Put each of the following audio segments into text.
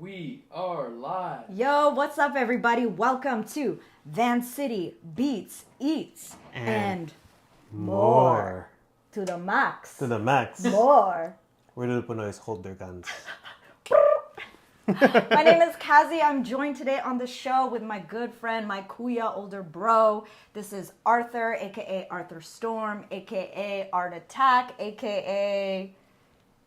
We are live. Yo, what's up, everybody? Welcome to Vancity Beats, Eats, and more. To the max. To the max. More. Where do the Pinoys hold their guns? My name is Kazi. I'm joined today on the show with my good friend, my kuya, older bro. This is Arthur, a.k.a. Arthurstorm, a.k.a. Artattacks, a.k.a.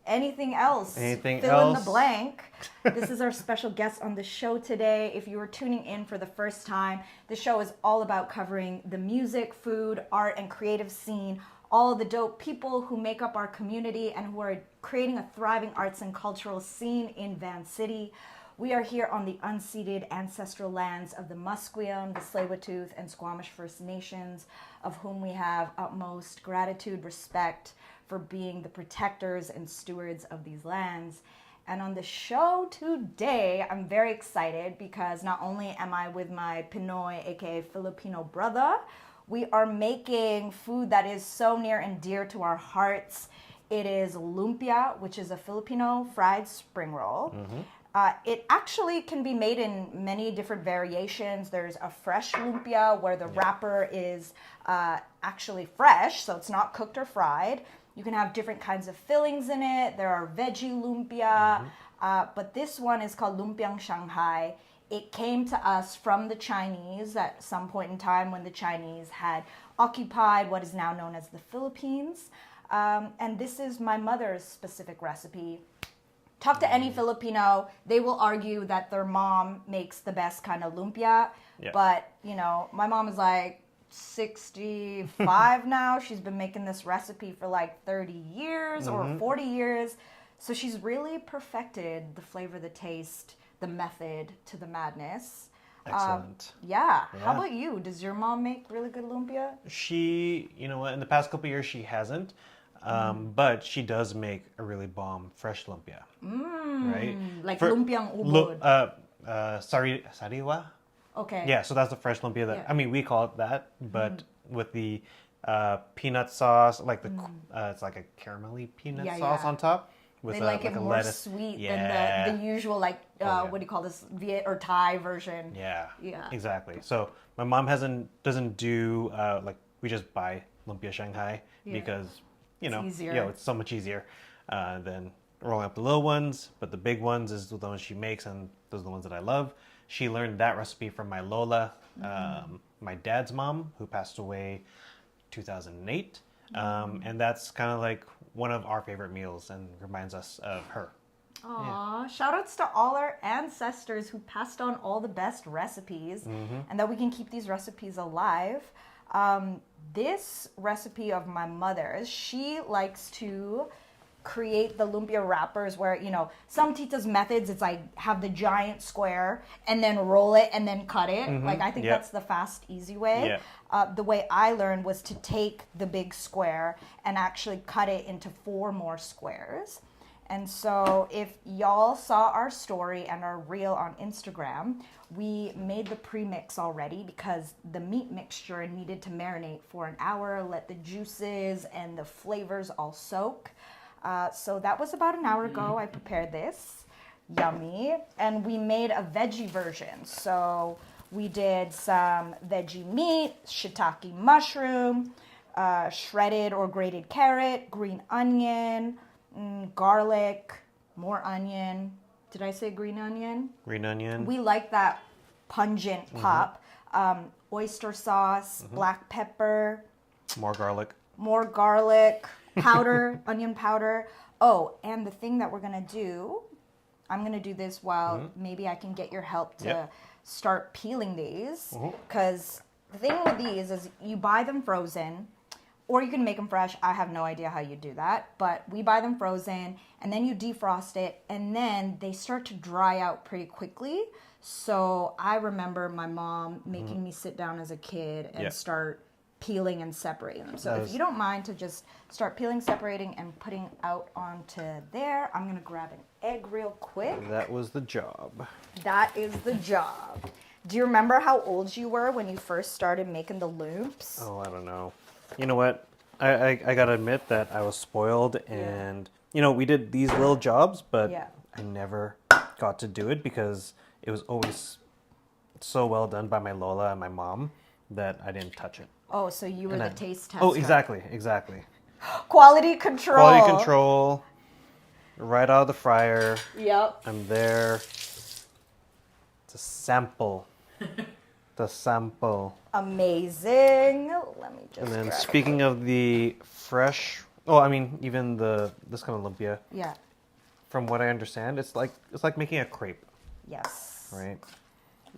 anything else. Fill in the blank. This is our special guest on the show today. If you are tuning in for the first time, the show is all about covering the music, food, art, and creative scene, all the dope people who make up our community and who are creating a thriving arts and cultural scene in Vancity. We are here on the unceded ancestral lands of the Musqueam, the Tsleil-Waututh, and Squamish First Nations, of whom we have utmost gratitude, respect for being the protectors and stewards of these lands. And on the show today, I'm very excited because not only am I with my Pinoy, aka Filipino brother, we are making food that is so near and dear to our hearts. It is lumpia, which is a Filipino fried spring roll. It actually can be made in many different variations. There's a fresh lumpia where the wrapper is actually fresh, so it's not cooked or fried. You can have different kinds of fillings in it. There are veggie lumpia, but this one is called lumpiang Shanghai. It came to us from the Chinese at some point in time when the Chinese had occupied what is now known as the Philippines. And this is my mother's specific recipe. Talk to any Filipino, they will argue that their mom makes the best kind of lumpia. Yeah. But, you know, my mom is like 65 now. She's been making this recipe for like 30 years or 40 years. So she's really perfected the flavor, the taste, the method to the madness. Excellent. Yeah. How about you? Does your mom make really good lumpia? She, you know what, in the past couple of years she hasn't, but she does make a really bomb fresh lumpia. Right? Like lumpiang ubod. Sariwa? Okay. Yeah, so that's the fresh lumpia that, I mean, we call it that, but with the peanut sauce, like the, it's like a caramelly peanut sauce on top. With they like it a more lettuce. sweet than the usual, like, what do you call this, Viet or Thai version. Yeah, Yeah. exactly. So my mom doesn't do, like, we just buy lumpia Shanghai because, you know, easier. it's so much easier than rolling up the little ones. But the big ones is the ones she makes, and those are the ones that I love. She learned that recipe from my Lola, my dad's mom, who passed away 2008. And that's kind of like one of our favorite meals and reminds us of her. Aw, shout outs to all our ancestors who passed on all the best recipes and that we can keep these recipes alive. This recipe of my mother's, she likes to create the lumpia wrappers where, you know, some tita's methods, it's like have the giant square and then roll it and then cut it. Like, I think that's the fast, easy way. The way I learned was to take the big square and actually cut it into 4 more squares. And so if y'all saw our story and our reel on Instagram, we made the premix already because the meat mixture needed to marinate for an hour, let the juices and the flavors all soak. So that was about an hour ago. I prepared this. Yummy. And we made a veggie version. So we did some veggie meat, shiitake mushroom, shredded or grated carrot, green onion, garlic, more onion. Did I say green onion? Green onion. We like that pungent pop. Oyster sauce, black pepper. More garlic, powder, onion powder. Oh, and the thing that we're going to do, I'm going to do this while maybe I can get your help to start peeling these. Because the thing with these is you buy them frozen or you can make them fresh. I have no idea how you do that, but we buy them frozen and then you defrost it and then they start to dry out pretty quickly. So I remember my mom making me sit down as a kid and start peeling and separating them. So if you don't mind to just start peeling, separating, and putting out onto there, I'm going to grab an egg real quick. That was the job. That is the job. Do you remember how old you were when you first started making the loops? Oh, I don't know. You know what? I got to admit that I was spoiled and, you know, we did these little jobs, but I never got to do it because it was always so well done by my Lola and my mom that I didn't touch it. Oh, so you were the taste tester. Oh, exactly. Quality control. Quality control. Right out of the fryer. Yep. I'm there to sample. The sample. Amazing. Let me just. And then grab speaking of the fresh, even this kind of lumpia. Yeah. From what I understand, it's like making a crepe, Yes. right?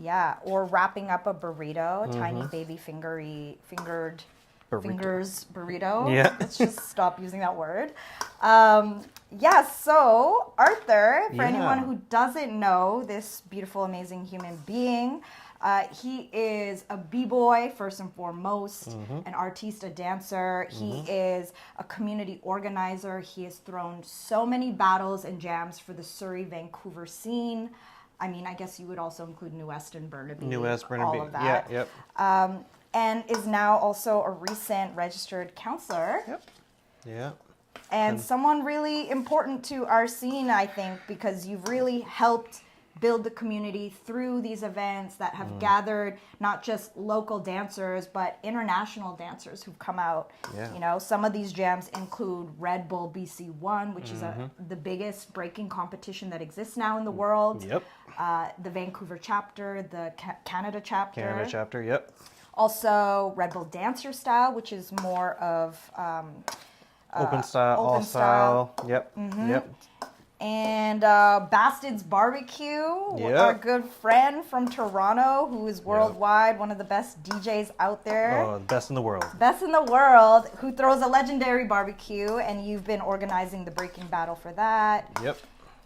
Yeah, or wrapping up a burrito, tiny baby fingered Burrito. fingers burrito. Yeah. Let's just stop using that word. So Arthur, for anyone who doesn't know this beautiful, amazing human being, he is a b-boy first and foremost, an artiste, a dancer. He is a community organizer. He has thrown so many battles and jams for the Surrey, Vancouver scene. I mean, I guess you would also include New West and Burnaby. New West, Burnaby. All of that. Yeah, yep. And is now also a recent registered counselor. Yep. Yeah. And someone really important to our scene, I think, because you've really helped build the community through these events that have gathered not just local dancers, but international dancers who've come out. Yeah. You know, some of these jams include Red Bull BC 1, which is the biggest breaking competition that exists now in the world. Yep. The Vancouver chapter, the Canada chapter. Canada chapter, yep. Also, Red Bull Dancer Style, which is more of Open style, open all style. Yep. Yep. and Bastid's BBQ, Yep. our good friend from Toronto, who is worldwide, one of the best DJs out there. Oh, the best in the world. Best in the world, who throws a legendary barbecue, and you've been organizing the breaking battle for that. Yep.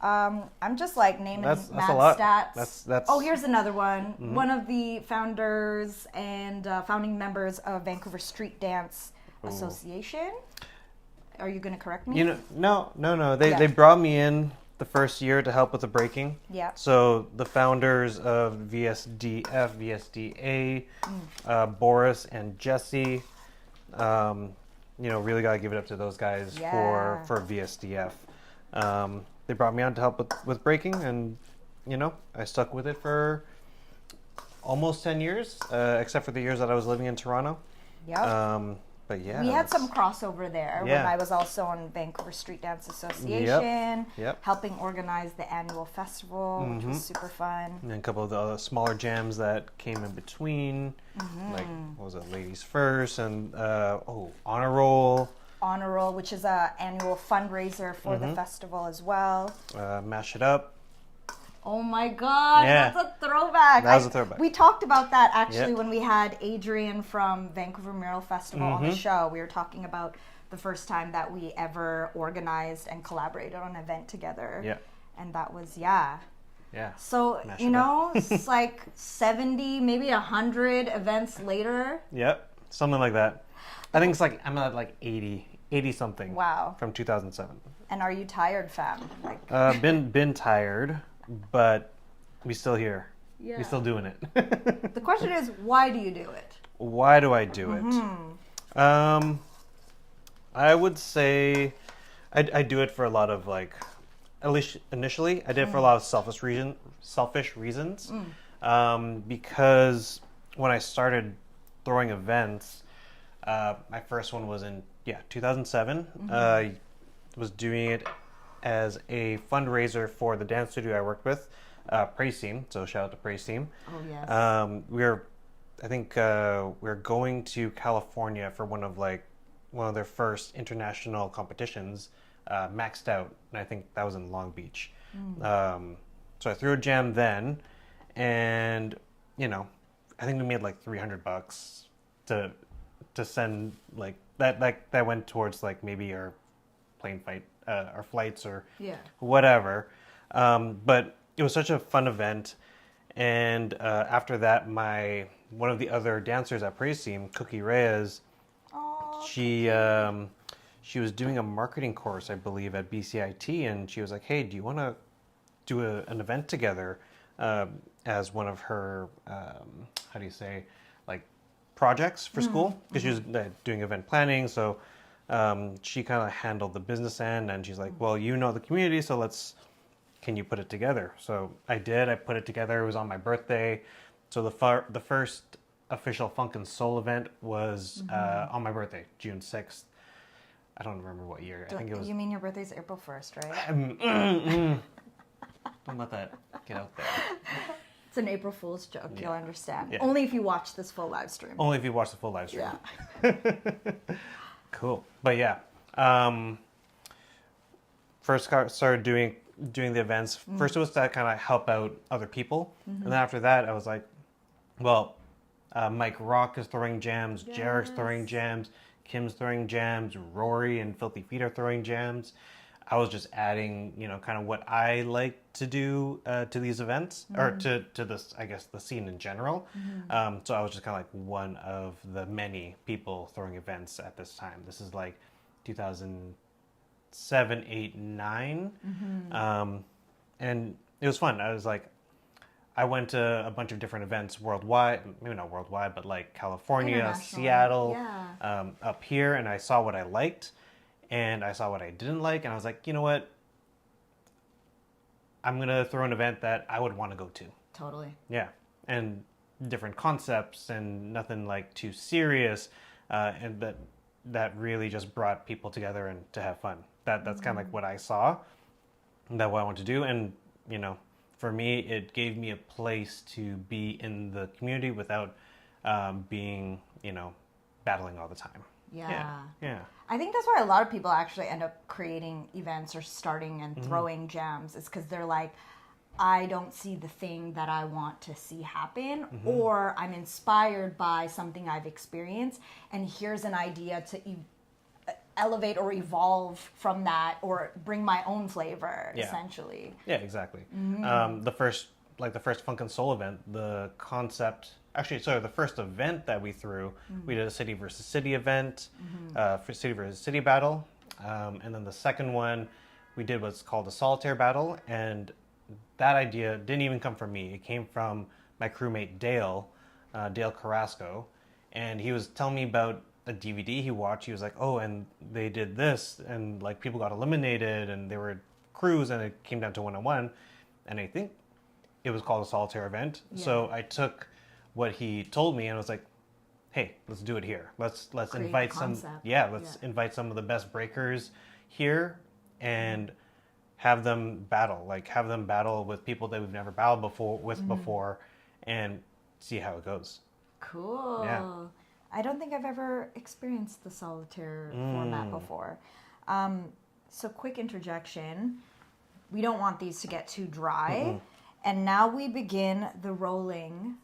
I'm just like naming That's mad a lot. stats. That's Oh, here's another one. One of the founders and founding members of Vancouver Street Dance Association. Are you going to correct me? No. They brought me in the first year to help with the breaking. Yeah. So the founders of VSDF, VSDA, Boris and Jesse, really got to give it up to those guys for VSDF. They brought me on to help with breaking, and I stuck with it for almost 10 years, except for the years that I was living in Toronto. Yeah. But yeah, we had some crossover there when I was also on Vancouver Street Dance Association, helping organize the annual festival, which was super fun. And a couple of the other smaller jams that came in between, like what was it, Ladies First, and Honor Roll. Honor Roll, which is an annual fundraiser for the festival as well. Mash It Up. Oh my God, Yeah. that's a throwback. That was a throwback. We talked about that actually when we had Adrian from Vancouver Mural Festival on the show. We were talking about the first time that we ever organized and collaborated on an event together. Yeah. And that was, Yeah. So, it's like 70, maybe 100 events later. Yep. Something like that. I think it's like, I'm at like 80 something. Wow. From 2007. And are you tired, fam? Been tired, but we still here. Yeah. We still doing it. The question is, why do you do it? Why do I do it? I would say I do it for a lot of at least initially, I did it for a lot of selfish reasons. Because when I started throwing events, my first one was in 2007. I was doing it as a fundraiser for the dance studio I worked with, Praise Team. So shout out to Praise Team. Oh yes. We're going to California for one of their first international competitions, Maxed Out, and I think that was in Long Beach. So I threw a jam then, and I think we made like $300 to send that went towards maybe our plane fight, our flights or whatever. But it was such a fun event, and after that, one of the other dancers at Praise Team, Cookie Reyes, she was doing a marketing course, I believe, at BCIT, and she was like, "Hey, do you want to do an event together as one of her projects for school?" Because she was doing event planning, so she kind of handled the business end, and she's like, "Well, the community, so let's can you put it together? So I did. I put it together. It was on my birthday. So the first official Funk and Soul event was on my birthday, June 6th. I don't remember what year. I think it was... You mean your birthday's April 1st, right? Don't let that get out there. It's an April Fool's joke. Yeah. You'll understand. Yeah. Only if you watch this full live stream. Only if you watch the full live stream. Yeah. Cool. But yeah. First started doing the events. First it was to kind of help out other people. And then after that, I was like, well, Mike Rock is throwing jams. Yes. Jarek's throwing jams. Kim's throwing jams. Rory and Filthy Feet are throwing jams. I was just adding, kind of what I like to do to these events, or to this, I guess, the scene in general. So I was just kind of like one of the many people throwing events at this time. This is like 2007, 8, 9. And it was fun. I went to a bunch of different events worldwide, maybe not worldwide, but like California, Seattle, up here, and I saw what I liked. And I saw what I didn't like, and I was like, you know what? I'm going to throw an event that I would want to go to. Totally. Yeah. And different concepts and nothing like too serious. And that really just brought people together and to have fun. That's kind of like what I saw, that what I want to do. And, for me, it gave me a place to be in the community without being, battling all the time. Yeah. I think that's why a lot of people actually end up creating events or starting and throwing jams. It's because they're like, I don't see the thing that I want to see happen, or I'm inspired by something I've experienced, and here's an idea to elevate or evolve from that, or bring my own flavor, essentially. Yeah, exactly. The first Funk and Soul event, the concept... Actually, so the first event that we threw, we did a city versus city event, for city versus city battle. And then the second one, we did what's called a solitaire battle. And that idea didn't even come from me. It came from my crewmate Dale Carrasco. And he was telling me about a DVD he watched. He was like, oh, and they did this. And like people got eliminated and they were crews and it came down to 1-on-1. And I think it was called a solitaire event. Yeah. So I took what he told me and I was like, hey, let's do it here. Let's invite invite some of the best breakers here and have them battle with people that we've never battled before and see how it goes. Cool. Yeah. I don't think I've ever experienced the solitaire format before. So quick interjection. We don't want these to get too dry. And now we begin the rolling,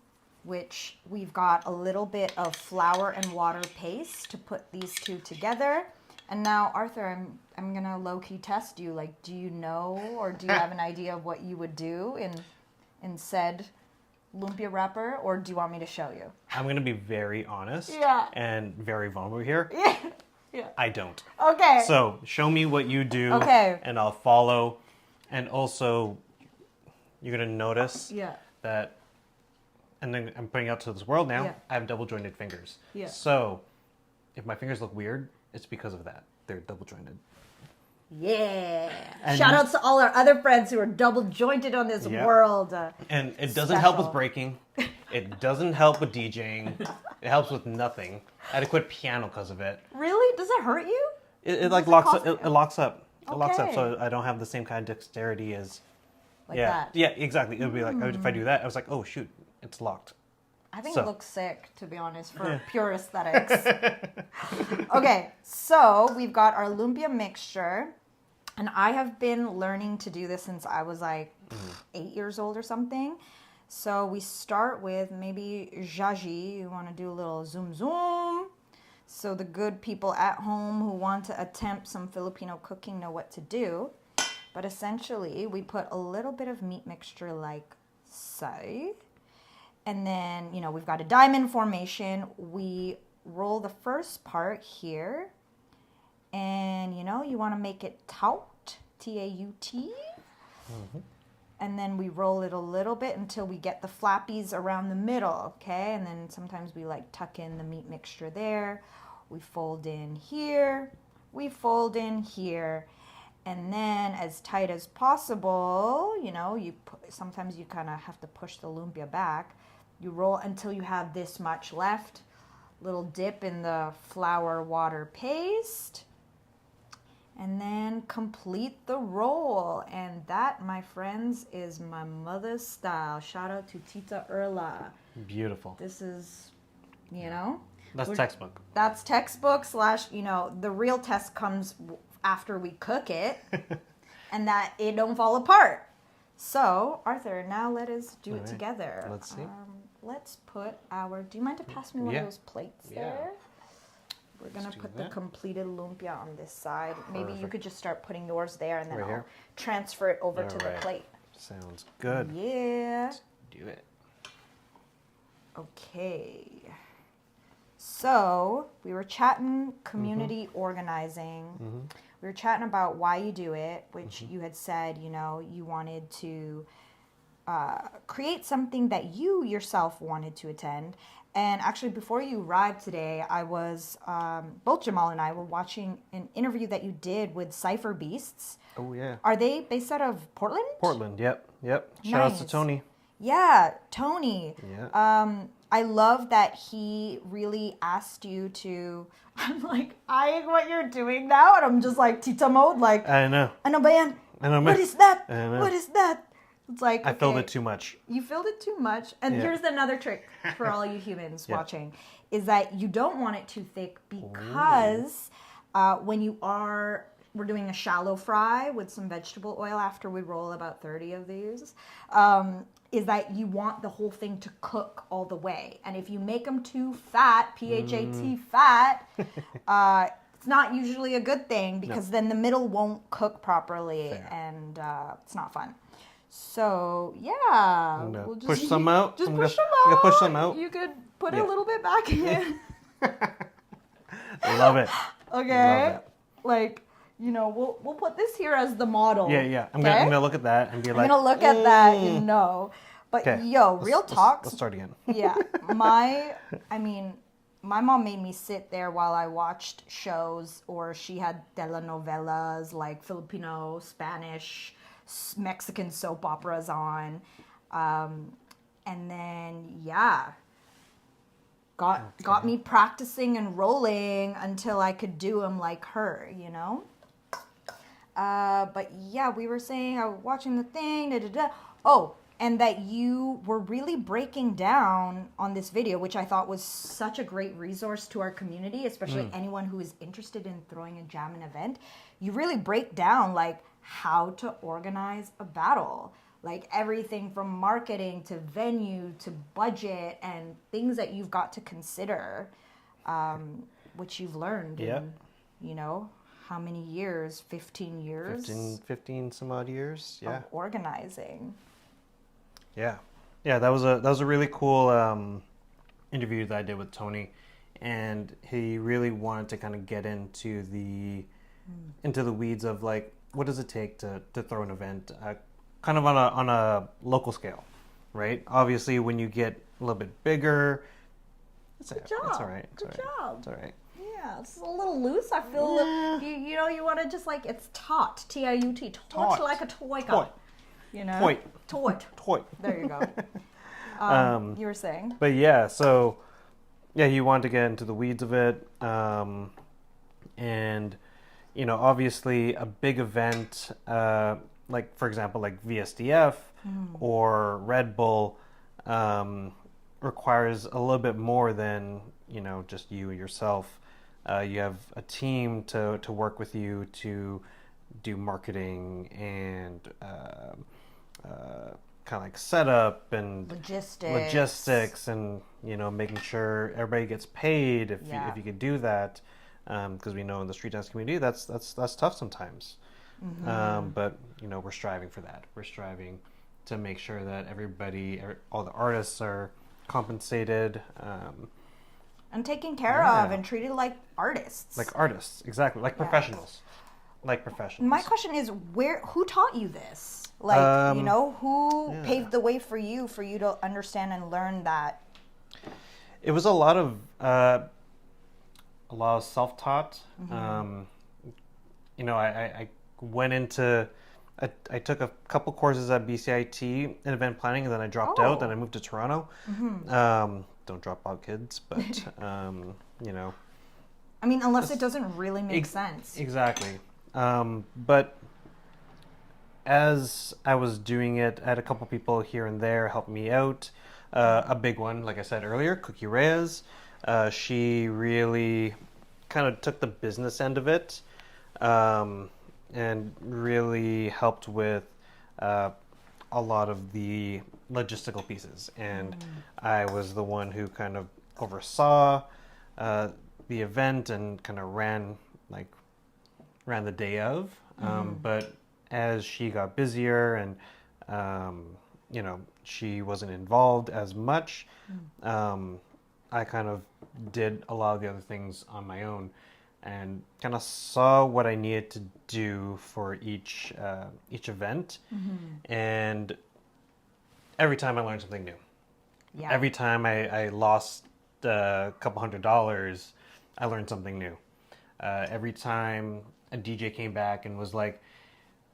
which we've got a little bit of flour and water paste to put these two together. And now, Arthur, I'm going to low-key test you. Like, do you know or do you have an idea of what you would do in said lumpia wrapper, or do you want me to show you? I'm going to be very honest and very vulnerable here. Yeah. I don't. Okay. So, show me what you do, and I'll follow. And also, you're going to notice that... And then I'm putting out to this world now, I have double jointed fingers. Yeah. So if my fingers look weird, it's because of that. They're double jointed. Yeah. And shout out to all our other friends who are double jointed on this world. And it doesn't help with breaking. It doesn't help with DJing. It helps with nothing. I had to quit piano because of it. Really? Does it hurt you? It locks up. It locks up. It locks up, so I don't have the same kind of dexterity as... that. Yeah, exactly. It would be like, if I do that, I was like, oh, shoot. It's locked. I think it looks sick, to be honest, for pure aesthetics. Okay, so we've got our lumpia mixture. And I have been learning to do this since I was like 8 years old or something. So we start with maybe Jaji. You want to do a little zoom zoom. So the good people at home who want to attempt some Filipino cooking know what to do. But essentially, we put a little bit of meat mixture like so. And then, we've got a diamond formation. We roll the first part here. And, you want to make it taut, T-A-U-T. And then we roll it a little bit until we get the flappies around the middle, okay? And then sometimes we tuck in the meat mixture there. We fold in here. We fold in here. And then as tight as possible, you know, sometimes you kind of have to push the lumpia back. You roll until you have this much left. Little dip in the flour water paste. And then complete the roll. And that, my friends, is my mother's style. Shout out to Tita Erla. Beautiful. This is, you know. That's textbook. That's textbook / you know, the real test comes after we cook it and that it don't fall apart. So, Arthur, now let us do it together. Let's see. Let's put do you mind to pass me one of those plates there? We're going to put the completed lumpia on this side. Maybe you could just start putting yours there and then I'll transfer it over to the plate. Sounds good. Yeah. Let's do it. Okay. So, we were chatting community organizing. We were chatting about why you do it, which you had said, you know, you wanted to create something that you yourself wanted to attend. And actually, before you arrived today, I was, both Jamal and I were watching an interview that you did with Cypher Beasts. Oh, yeah. Are they based out of Portland? Portland, yep. Shout out to Tony. Yeah, Tony. Yeah. I love that he really asked you to, I'm like eyeing what you're doing now, and I'm just like Tita mode, like, I know. Ano ba yan? What is that? What is that? It's like, I filled it too much. You filled it too much. And here's another trick for all you humans watching, is that you don't want it too thick because when we're doing a shallow fry with some vegetable oil after we roll about 30 of these, is that you want the whole thing to cook all the way. And if you make them too fat, P-H-A-T, fat, it's not usually a good thing because then the middle won't cook properly and it's not fun. So, yeah. We'll just push some out. Just push them out. I'm gonna push some out. You could put a little bit back in. Love it. Okay. Love it. Like, you know, we'll put this here as the model. Yeah. I'm gonna look at that and be like, I'm gonna look at that, you know. But real talks. Let's start again. Yeah. My mom made me sit there while I watched shows, or she had telenovelas like Filipino, Spanish, Mexican soap operas on. And then, got me practicing and rolling until I could do them like her, you know? But yeah, we were saying, I was watching the thing, Oh, and that you were really breaking down on this video, which I thought was such a great resource to our community, especially anyone who is interested in throwing a jamming event. You really break down, like, how to organize a battle. Like, everything from marketing to venue to budget and things that you've got to consider, which you've learned in, you know, how many years? 15 years? 15 some odd years, of organizing. Yeah, that was a really cool interview that I did with Tony, and he really wanted to kind of get into the weeds of, like, what does it take to throw an event, kind of on a local scale, right? Obviously, when you get a little bit bigger, it's all right. Good job. It's all right. Yeah, it's a little loose. I feel you know, you want to just, like, it's taut, T-I-U-T, taut like a toy cup. You know? Toy. There you go. You were saying? But so he wanted to get into the weeds of it. And, you know, obviously a big event, like, for example, like VSDF or Red Bull, requires a little bit more than, you know, just you yourself. You have a team to work with you to do marketing and kind of like setup and logistics and, you know, making sure everybody gets paid if you could do that, because we know in the street dance community that's tough sometimes. But, you know, we're striving for that. We're striving to make sure that all the artists are compensated and taken care of and treated like artists. Like artists, exactly, like professionals. Like professionals. My question is, who taught you this? Like, you know, who paved the way for you to understand and learn that? It was a lot of self-taught. You know, I went into, I took a couple courses at BCIT in event planning, and then I dropped out. Then I moved to Toronto. Don't drop out, kids, but you know. I mean, unless it doesn't really make sense. Exactly. But as I was doing it, I had a couple people here and there help me out. A big one, like I said earlier, Cookie Reyes. She really kind of took the business end of it and really helped with a lot of the logistical pieces. And I was the one who kind of oversaw the event and kind of ran the day of. But as she got busier and you know, she wasn't involved as much, I kind of did a lot of the other things on my own and kind of saw what I needed to do for each event. And every time I learned something new. Yeah. Every time I lost a couple $100, I learned something new. Every time a DJ came back and was like,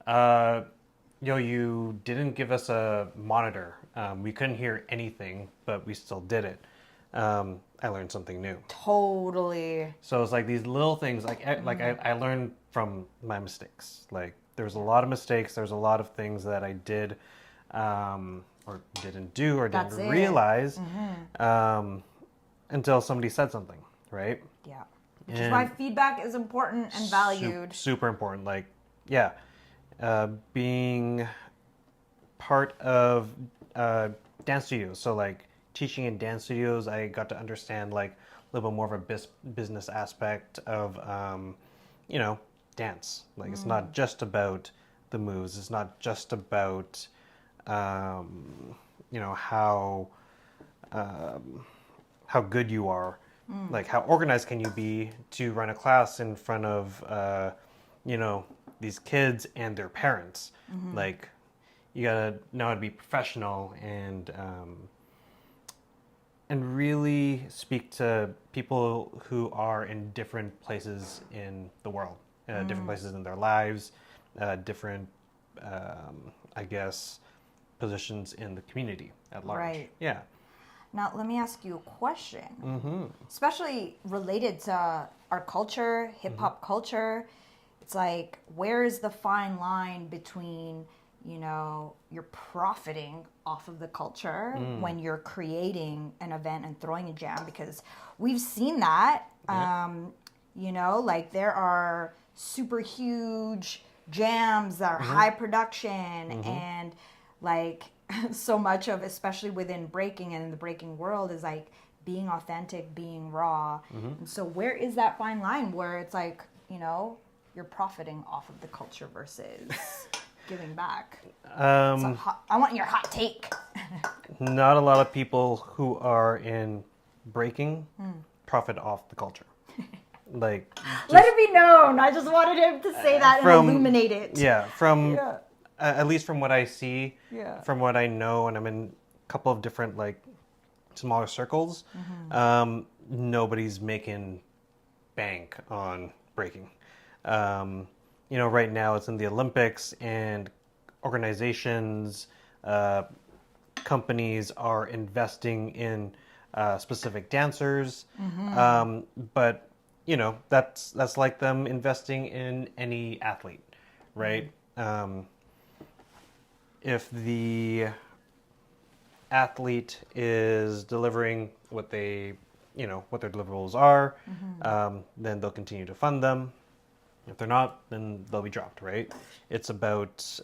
yo, you didn't give us a monitor. We couldn't hear anything, but we still did it. I learned something new. Totally. So it's like these little things, I learned from my mistakes. Like there's a lot of mistakes. There's a lot of things that I did or didn't do or didn't realize until somebody said something, right? Yeah. Which is why feedback is important and valued. Super important. Like, yeah. Being part of dance studios. So like teaching in dance studios, I got to understand like a little bit more of a business aspect of, you know, dance. Like it's not just about the moves. It's not just about, you know, how good you are. Like how organized can you be to run a class in front of, you know, these kids and their parents. Like you gotta know how to be professional and really speak to people who are in different places in the world, different places in their lives, different, I guess, positions in the community at large. Right. Yeah. Now, let me ask you a question, especially related to our culture, hip-hop culture. It's like, where is the fine line between, you know, you're profiting off of the culture when you're creating an event and throwing a jam? Because we've seen that, you know, like there are super huge jams that are high production and like so much of, especially within breaking and in the breaking world, is like being authentic, being raw. And so where is that fine line where it's like, you know, you're profiting off of the culture versus giving back? I want your hot take. Not a lot of people who are in breaking profit off the culture. Like, let it be known. I just wanted him to say that and illuminate it. Yeah, at least from what I see, from what I know, and I'm in a couple of different like smaller circles, nobody's making bank on breaking. You know, right now it's in the Olympics, and organizations, companies are investing in specific dancers, but you know, that's like them investing in any athlete, right? If the athlete is delivering what they, you know, what their deliverables are, then they'll continue to fund them. If they're not, then they'll be dropped, right? It's about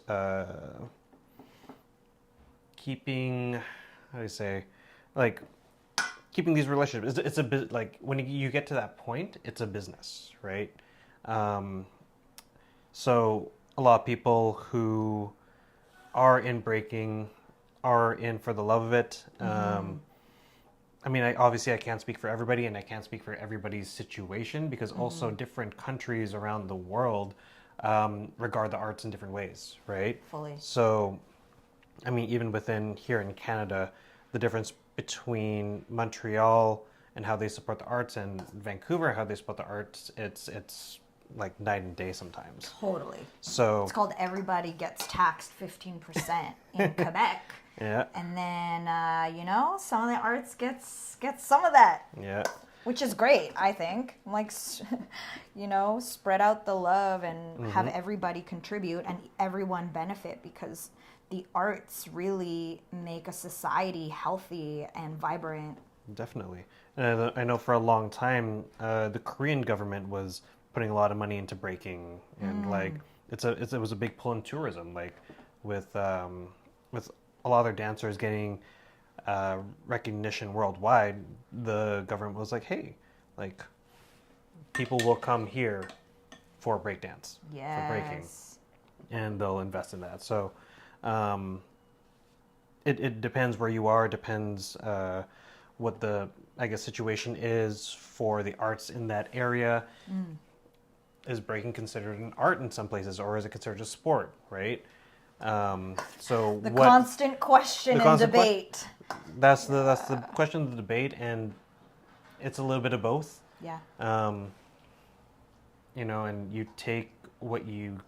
keeping, how do you say, like keeping these relationships. It's a bit like when you get to that point, it's a business, right? So a lot of people who are in breaking are in for the love of it. I mean, obviously I can't speak for everybody, and I can't speak for everybody's situation, because also different countries around the world regard the arts in different ways, right? Fully. So, I mean, even within here in Canada, the difference between Montreal and how they support the arts and Vancouver, how they support the arts, it's like night and day sometimes. Totally. So It's called everybody gets taxed 15% in Quebec. yeah, And then, some of the arts gets some of that, yeah, which is great, I think. Like, spread out the love and have everybody contribute and everyone benefit, because the arts really make a society healthy and vibrant. definitely. And I know for a long time, the Korean government was putting a lot of money into breaking, and like it was a big pull in tourism, like with a lot of their dancers getting recognition worldwide. The government was like, hey, like people will come here for breakdance, for breaking, and they'll invest in that. So it depends where you are. It depends what the, I guess, situation is for the arts in that area. Is breaking considered an art in some places, or is it considered a sport, right? So The constant question and debate. That's the question of the debate, and it's a little bit of both. Yeah. And you take what you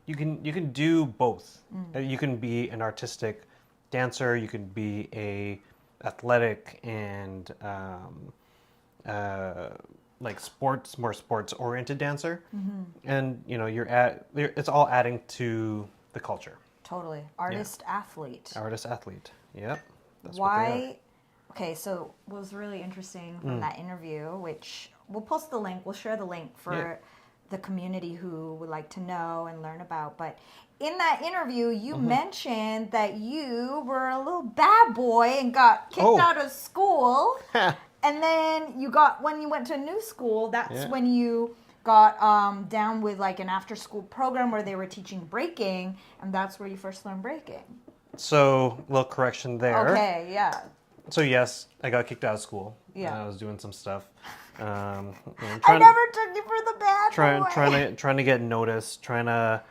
can do both. You can be an artistic dancer. You can be a athletic and like more sports oriented dancer, and it's all adding to the culture. Totally. Artist athlete. Yep. That's Why? Okay, so what was really interesting from that interview, which we'll post the link, we'll share the link for the community who would like to know and learn about. But in that interview, you mentioned that you were a little bad boy and got kicked out of school. And then when you went to a new school, that's when you got down with like an after school program where they were teaching breaking, and that's where you first learned breaking. So, little correction there. Okay, yeah. So yes, I got kicked out of school. Yeah. I was doing some stuff. I never took you for the bad boy. Trying to get noticed, trying to,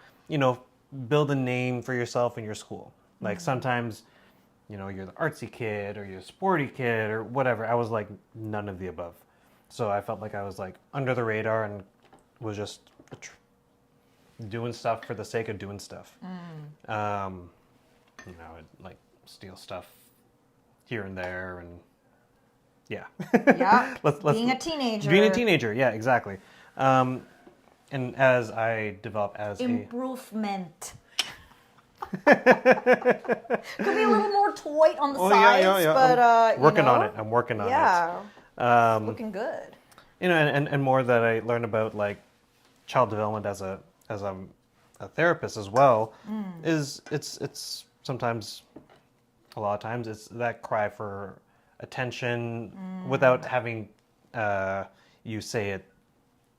build a name for yourself in your school. Like sometimes, you're the artsy kid or you're a sporty kid or whatever. I was like none of the above. So I felt like I was like under the radar and was just doing stuff for the sake of doing stuff. I'd like steal stuff here and there, and yeah. Yeah. Being a teenager. Being a teenager, yeah, exactly. And as I develop as improvement. Could be a little more toy on the sides, but I'm working on it. I'm working on it. Yeah. Looking good. And more that I learned about like child development as a therapist as well is it's sometimes, a lot of times, it's that cry for attention without having you say it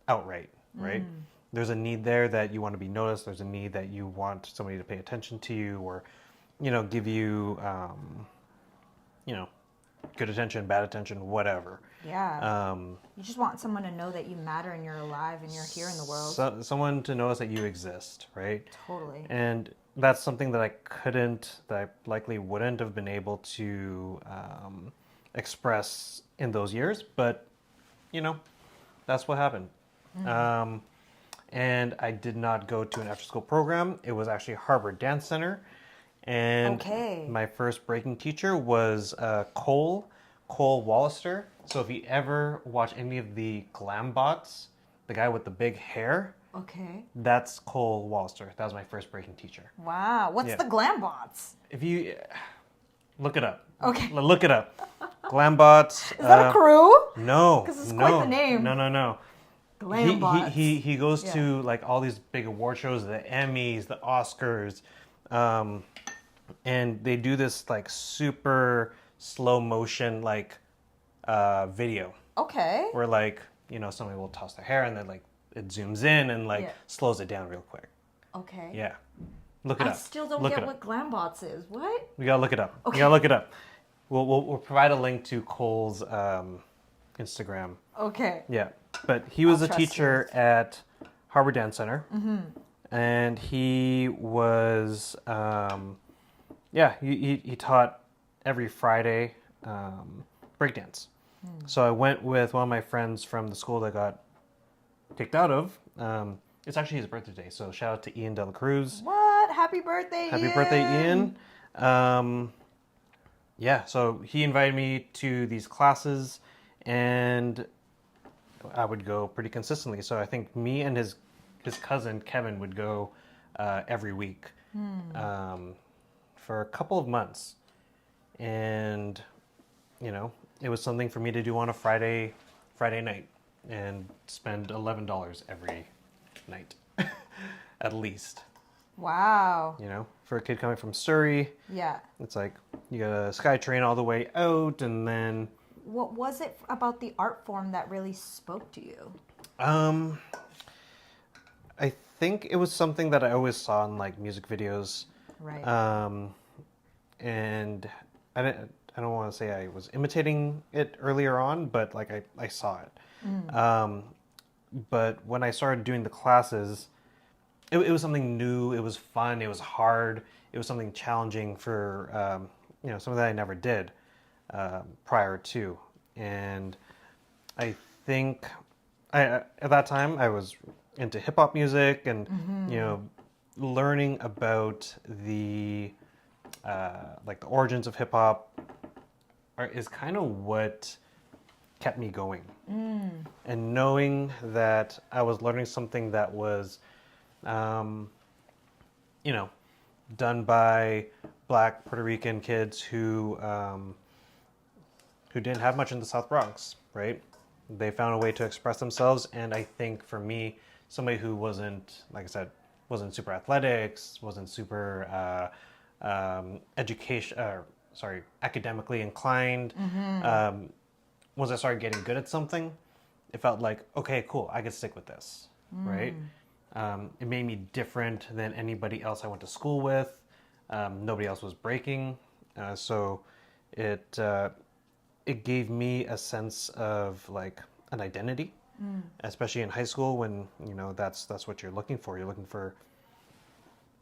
outright, right? There's a need there that you want to be noticed. There's a need that you want somebody to pay attention to you, or give you good attention, bad attention, whatever. Yeah. You just want someone to know that you matter and you're alive and you're here in the world. Someone to notice that you exist, right? Totally. And that's something that I likely wouldn't have been able to express in those years, but that's what happened. And I did not go to an after-school program. It was actually Harbour Dance Center, and my first breaking teacher was Cole Wallister. So if you ever watch any of the glam bots, the guy with the big hair, that's Cole Wallister. That was my first breaking teacher. Wow. What's the glam bots? If you look it up. Okay. Look it up. Glam bots. Is that a crew? No. Because it's quite the name. No. Glam bots. He goes to like all these big award shows, the Emmys, the Oscars, and they do this like super slow motion like video. Okay. Where like somebody will toss their hair and then like it zooms in and like slows it down real quick. Okay. Yeah. Look it up. I still don't get what glam bots is. What? We gotta look it up. Okay. We gotta look it up. We'll provide a link to Cole's Instagram. Okay. Yeah, but he was a teacher at Harbour Dance Center, and he was he taught every Friday breakdance. So I went with one of my friends from the school that got kicked out of, It's actually his birthday today, so shout out to Ian Dela Cruz. What? Happy birthday, Happy Ian. birthday, Ian. Yeah, so he invited me to these classes, and I would go pretty consistently. So I think me and his cousin, Kevin, would go every week for a couple of months. And, you know, it was something for me to do on a Friday night and spend $11 every night, at least. Wow. You know, for a kid coming from Surrey, Yeah. it's like you got a SkyTrain all the way out, and then What was it about the art form that really spoke to you? I think it was something that I always saw in like music videos. Right. And I don't want to say I was imitating it earlier on, but like I saw it. But when I started doing the classes, it was something new. It was fun. It was hard. It was something challenging for you know, something that I never did prior to. And I think at that time I was into hip hop music and you know, learning about the like the origins of hip hop is kind of what kept me going. And knowing that I was learning something that was you know, done by Black Puerto Rican kids who didn't have much in the South Bronx, right? They found a way to express themselves, and I think for me, somebody who wasn't, like I said, wasn't super athletics, wasn't super academically inclined. Once I started getting good at something, it felt like, okay, cool, I could stick with this, right? It made me different than anybody else I went to school with. Nobody else was breaking, so it gave me a sense of like an identity, especially in high school when you know that's what you're looking for.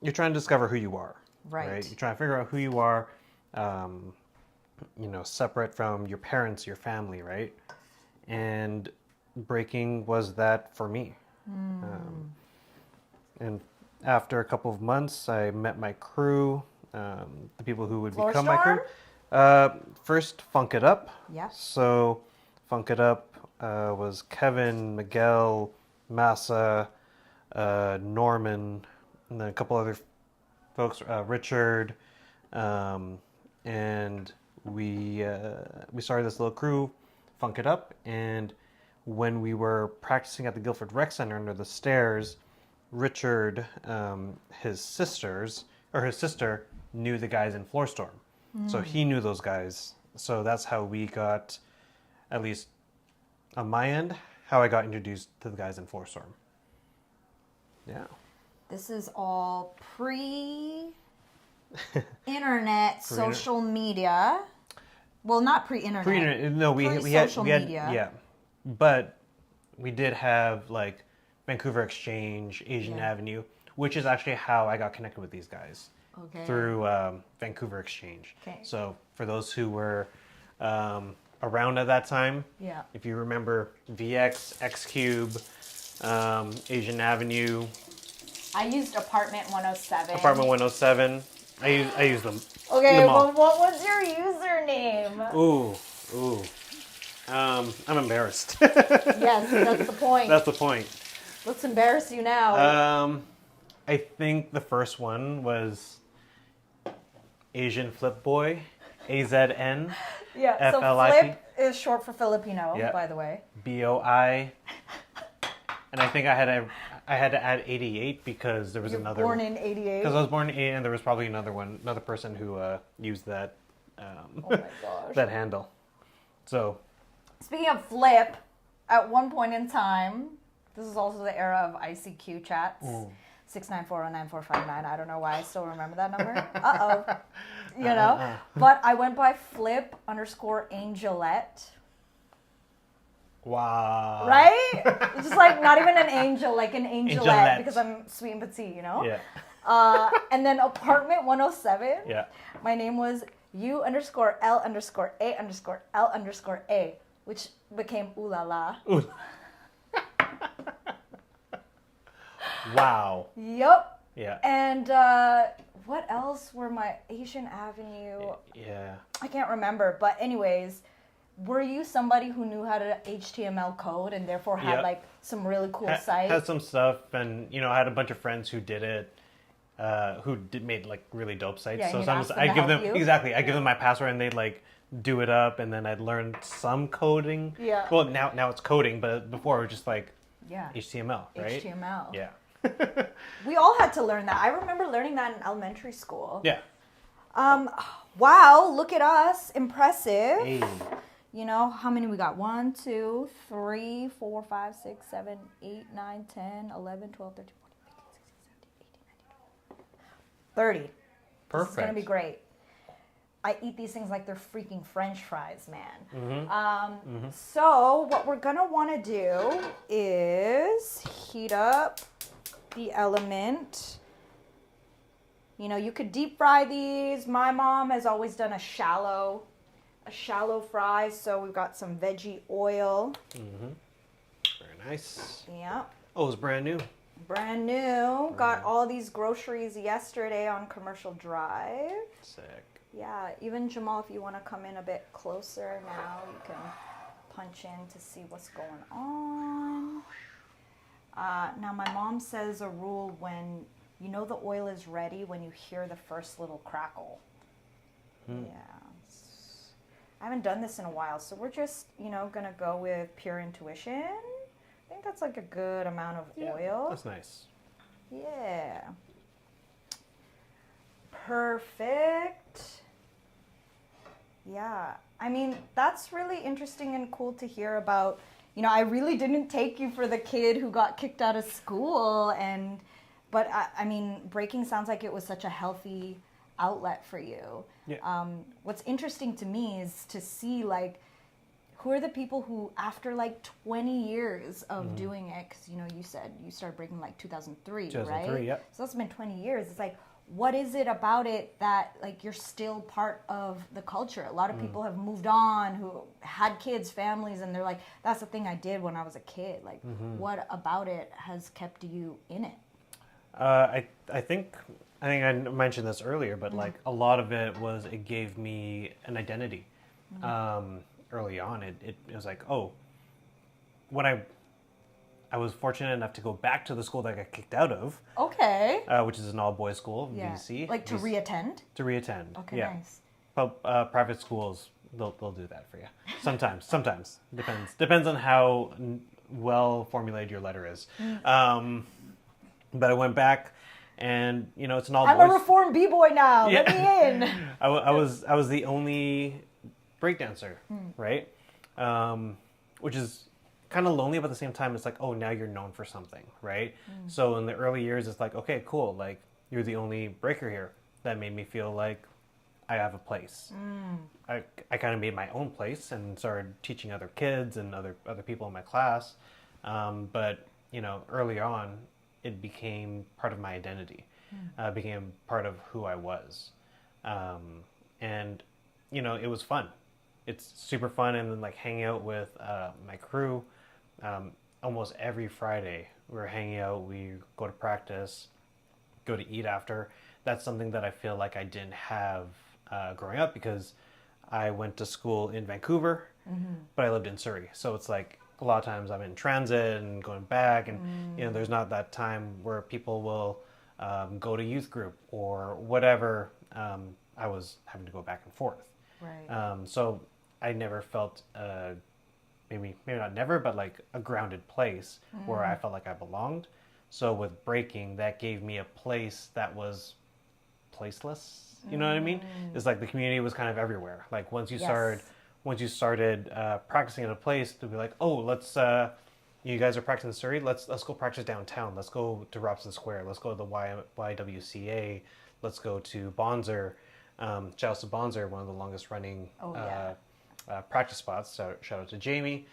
You're trying to discover who you are, right? You're trying to figure out who you are, you know, separate from your parents, your family, right? And breaking was that for me. And after a couple of months, I met my crew, the people who would become my crew. First, Funk It Up. Yeah. So, Funk It Up was Kevin, Miguel, Massa, Norman, and then a couple other folks, Richard, and we started this little crew, Funk It Up, and when we were practicing at the Guildford Rec Center under the stairs, Richard, his sister knew the guys in Floorstorm. So he knew those guys. So that's how we got, at least on my end, how I got introduced to the guys in Floorstorm. Yeah. This is all pre-internet, social media. Well, not pre-internet. Pre-internet. No, we had social media. Yeah, but we did have like Vancouver Exchange, Asian Avenue, which is actually how I got connected with these guys. Okay. Through Vancouver Exchange. Okay. So for those who were around at that time, if you remember VX, X Cube, Asian Avenue. I used Apartment 107. Apartment 107. I used them. Okay, them well, what was your username? Ooh. I'm embarrassed. Yes, that's the point. That's the point. Let's embarrass you now. I think the first one was Asian Flip Boy, AZN. Yeah, so FLIP. Flip is short for Filipino, by the way. BOI. And I think I had to add 88 because there was another. Born in 88. Because I was born in 88, and there was probably another person who used that. Oh my gosh. That handle. So. Speaking of Flip, at one point in time, this is also the era of ICQ chats. 694094559. I don't know why I still remember that number. You know? But I went by Flip_Angelette. Wow. Right? It's just like not even an angel, like an angelette, because I'm sweet and petite, you know? Yeah. And then Apartment 107. Yeah. My name was U_L_A_L_A, which became Ooh La La. Wow. Yep. Yeah. And what else were my Asian Avenue? Yeah. I can't remember. But anyways, were you somebody who knew how to HTML code and therefore had Yep. like some really cool sites? Had some stuff, and I had a bunch of friends who did it, made like really dope sites. Yeah, so you'd sometimes ask them I to give help them you. I give them my password, and they'd like do it up, and then I'd learn some coding. Yeah. Well, now it's coding, but before it was just like Yeah. HTML, right? HTML. Yeah. We all had to learn that. I remember learning that in elementary school. Yeah. Wow, look at us. Impressive. Hey. You know, how many we got? 1, 2, 3, 4, 5, 6, 7, 8, 9, 10, 11, 12, 13, 14, 15, 16, 17, 18, 19, 20. 30. Perfect. This is going to be great. I eat these things like they're freaking French fries, man. So what we're going to want to do is heat up the element. You know, you could deep fry these. My mom has always done a shallow fry. So we've got some veggie oil. Very nice. Yeah. Oh, it's brand new. Brand new. Got all these groceries yesterday on Commercial Drive. Sick. Yeah, even Jamal, if you want to come in a bit closer now, you can punch in to see what's going on. Now, my mom says a rule when you know the oil is ready when you hear the first little crackle. Yeah. I haven't done this in a while, so we're just, going to go with pure intuition. I think that's like a good amount of oil. That's nice. Yeah. Perfect. Yeah. I mean, that's really interesting and cool to hear about. I really didn't take you for the kid who got kicked out of school, but I mean, breaking sounds like it was such a healthy outlet for you. Yeah. What's interesting to me is to see like who are the people who after like 20 years of doing it, because you said you started breaking like 2003, 2003, right? yeah. So that's been 20 years. It's like, what is it about it that like you're still part of the culture? A lot of people have moved on who had kids, families, and they're like, that's the thing I did when I was a kid. Like, what about it has kept you in it? I think I mentioned this earlier, but like a lot of it was it gave me an identity. Early on, it was like, oh, when I was fortunate enough to go back to the school that I got kicked out of. Okay. Which is an all-boys school in BC. Like to reattend? To reattend. Okay, yeah. nice. Private schools, they'll do that for you. Sometimes depends on how well formulated your letter is. But I went back, and it's an all boys. I'm a reformed b-boy now. Yeah. Let me in. I was the only breakdancer, right? Which is kind of lonely, but at the same time, it's like, oh, now you're known for something, right? So in the early years, it's like, okay, cool, like you're the only breaker here. That made me feel like I have a place. I kind of made my own place and started teaching other kids and other people in my class. But early on, it became part of my identity. Became part of who I was, and it was fun. It's super fun, and then like hanging out with my crew. Almost every Friday we're hanging out. We go to practice, go to eat after. That's something that I feel like I didn't have growing up because I went to school in Vancouver, but I lived in Surrey. So it's like a lot of times I'm in transit and going back, and there's not that time where people will go to youth group or whatever. I was having to go back and forth. Right. So I never felt maybe not never, but like a grounded place where I felt like I belonged. So with breaking, that gave me a place that was placeless. You know what I mean? It's like the community was kind of everywhere. Like once you started practicing at a place, to be like, oh, let's you guys are practicing in Surrey. Let's go practice downtown. Let's go to Robson Square. Let's go to the YWCA. Let's go to Bonzer. Shout out to Bonzer, one of the longest running practice spots. So shout out to Jamie.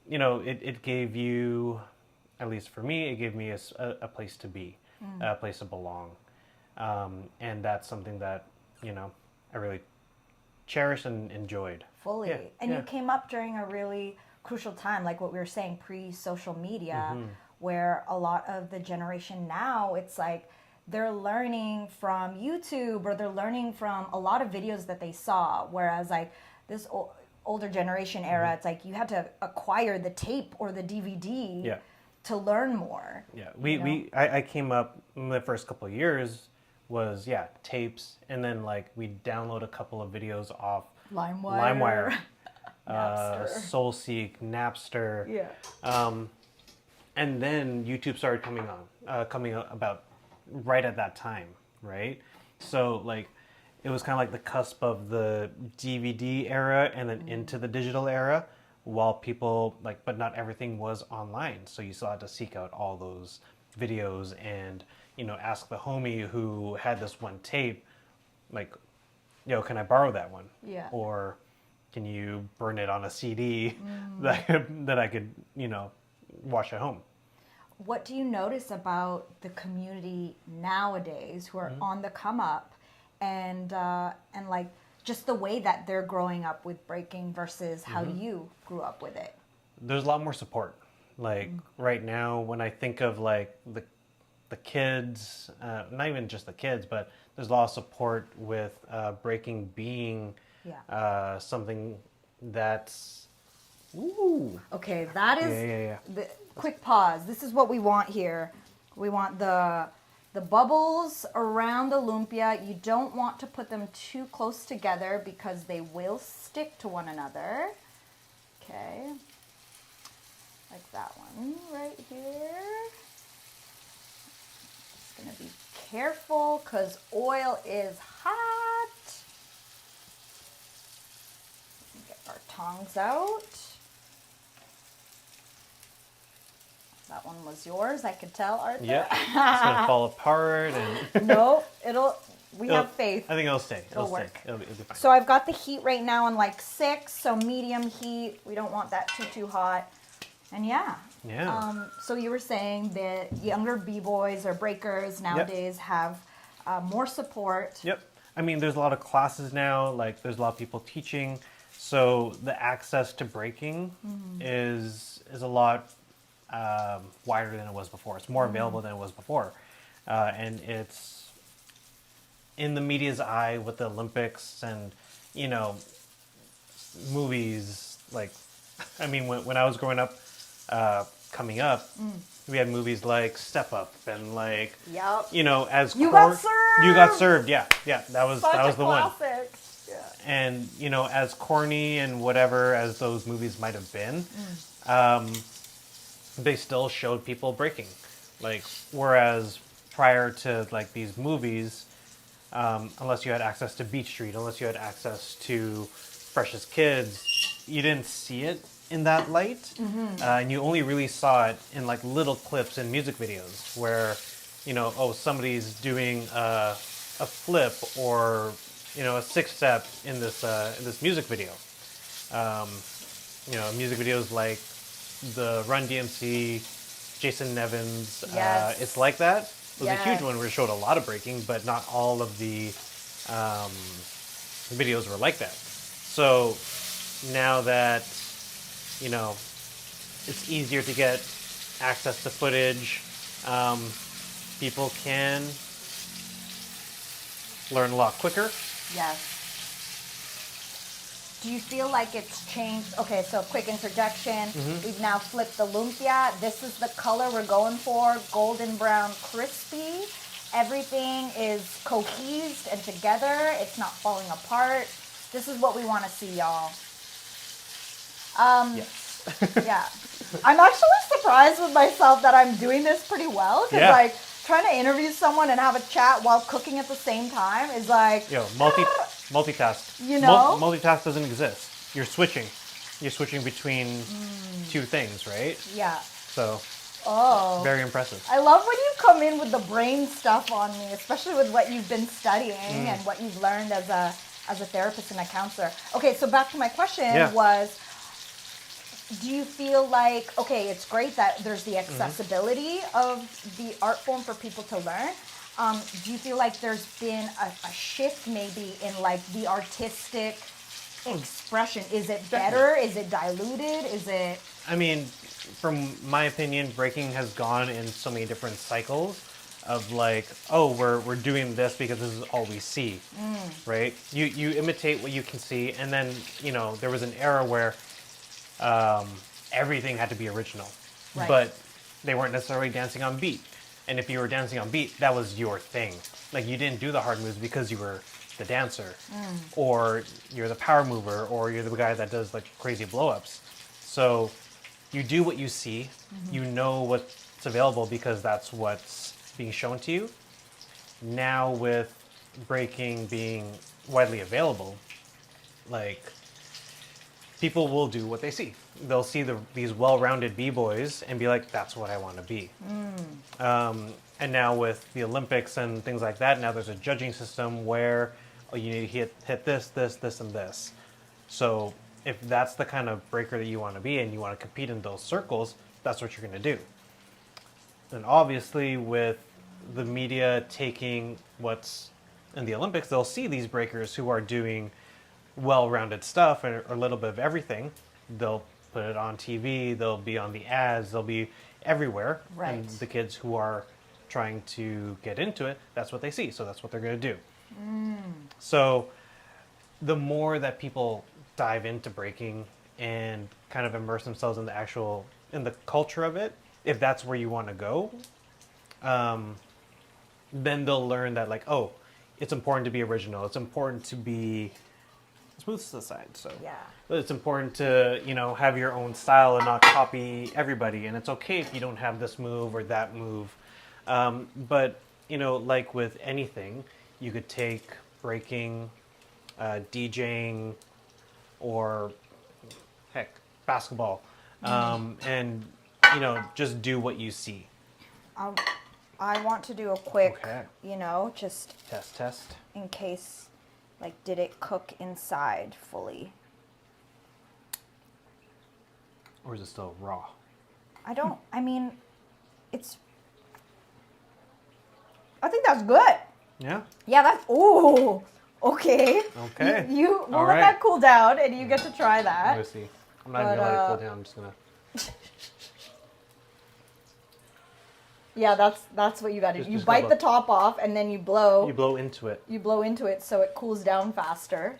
It gave you, at least for me, it gave me a place to be, a place to belong. And that's something that, I really cherished and enjoyed. Fully. Yeah, And you came up during a really crucial time, like what we were saying, pre-social media, where a lot of the generation now, it's like they're learning from YouTube or they're learning from a lot of videos that they saw. Whereas like this older generation era, it's like you had to acquire the tape or the DVD to learn more. Yeah, I came up in the first couple of years was tapes, and then like we'd download a couple of videos off LimeWire, SoulSeek, Napster, and then YouTube started coming about right at that time, right? So like it was kind of like the cusp of the DVD era and then into the digital era, while people like, but not everything was online, so you still had to seek out all those videos and ask the homie who had this one tape, like, can I borrow that one? Yeah. Or can you burn it on a CD that I could watch at home? What do you notice about the community nowadays who are on the come up, and like just the way that they're growing up with breaking versus how you grew up with it? There's a lot more support. Like right now, when I think of like the kids, not even just the kids, but there's a lot of support with breaking being something that's okay, that is the quick pause. This is what we want here. We want the bubbles around the lumpia. You don't want to put them too close together because they will stick to one another. Okay, like that one right here. Just gonna be careful because oil is hot. Get our tongs out. That one was yours, I could tell, Arthur. Yeah, it's gonna fall apart and no, we have faith. I think it'll stay. It'll work. It'll be fine. So I've got the heat right now on like 6, so medium heat. We don't want that too hot. And so you were saying that younger b-boys or breakers nowadays have more support. Yep. I mean, there's a lot of classes now. Like, there's a lot of people teaching. So the access to breaking is a lot wider than it was before. It's more available than it was before. And it's in the media's eye with the Olympics and, movies. Like, I mean, when I was growing up, coming up, we had movies like Step Up and like, as You Got Served. You Got Served. Yeah, that was Such the classic. one. Yeah. And as corny and whatever as those movies might have been, they still showed people breaking. Like, whereas prior to like these movies, unless you had access to Beach Street, unless you had access to Fresh as Kids, you didn't see it in that light, and you only really saw it in like little clips in music videos where, somebody's doing a flip or a 6-step in this music video. Music videos like the Run DMC, Jason Nevins, It's Like That. It was a huge one where it showed a lot of breaking, but not all of the videos were like that. So now that it's easier to get access to footage, people can learn a lot quicker. Yes. Do you feel like it's changed? Okay, so quick interjection. We've now flipped the lumpia. This is the color we're going for, golden brown crispy. Everything is cohesed and together. It's not falling apart. This is what we want to see, y'all. Yeah. I'm actually surprised with myself that I'm doing this pretty well. Because like trying to interview someone and have a chat while cooking at the same time is like... multitask. Multitask doesn't exist. You're switching. You're switching between two things, right? Yeah. So, very impressive. I love when you come in with the brain stuff on me, especially with what you've been studying and what you've learned as a therapist and a counselor. Okay, so back to my question was... Do you feel like, okay, it's great that there's the accessibility of the art form for people to learn. Do you feel like there's been a shift maybe in like the artistic expression? Is it better? Is it diluted? Is it... I mean, from my opinion, breaking has gone in so many different cycles of like, oh, we're doing this because this is all we see, right? You imitate what you can see, and then there was an era where everything had to be original, Right. but they weren't necessarily dancing on beat. And if you were dancing on beat, that was your thing. Like you didn't do the hard moves because you were the dancer, or you're the power mover, or you're the guy that does like crazy blow-ups. So you do what you see, you know what's available because that's what's being shown to you. Now with breaking being widely available, like people will do what they see. They'll see these well-rounded b-boys and be like, that's what I want to be. And now with the Olympics and things like that, now there's a judging system where you need to hit this, this, this, and this. So if that's the kind of breaker that you want to be and you want to compete in those circles, that's what you're going to do. And obviously with the media taking what's in the Olympics, they'll see these breakers who are doing well-rounded stuff and a little bit of everything. They'll put it on TV, they'll be on the ads, they'll be everywhere. Right. And the kids who are trying to get into it, that's what they see, so that's what they're going to do. So the more that people dive into breaking and kind of immerse themselves in the culture of it, if that's where you want to go, then they'll learn that like, oh, it's important to be original, it's important to be smooth to the side. So Yeah. it's important to have your own style and not copy everybody, and it's okay if you don't have this move or that move. But like with anything, you could take breaking, DJing, or heck, basketball, and just do what you see. I want to do a quick, Okay. just Test. in case, like, did it cook inside fully? Or is it still raw? I think that's good. Yeah. Yeah, that's, ooh, okay. Okay. We'll All let right. that cool down and you get to try Let me that. see. I'm not even gonna let it cool down. I'm just gonna. Yeah, that's what you got to do. You Just bite go the up. top off and then you blow. You blow into it. You blow into it so it cools down faster.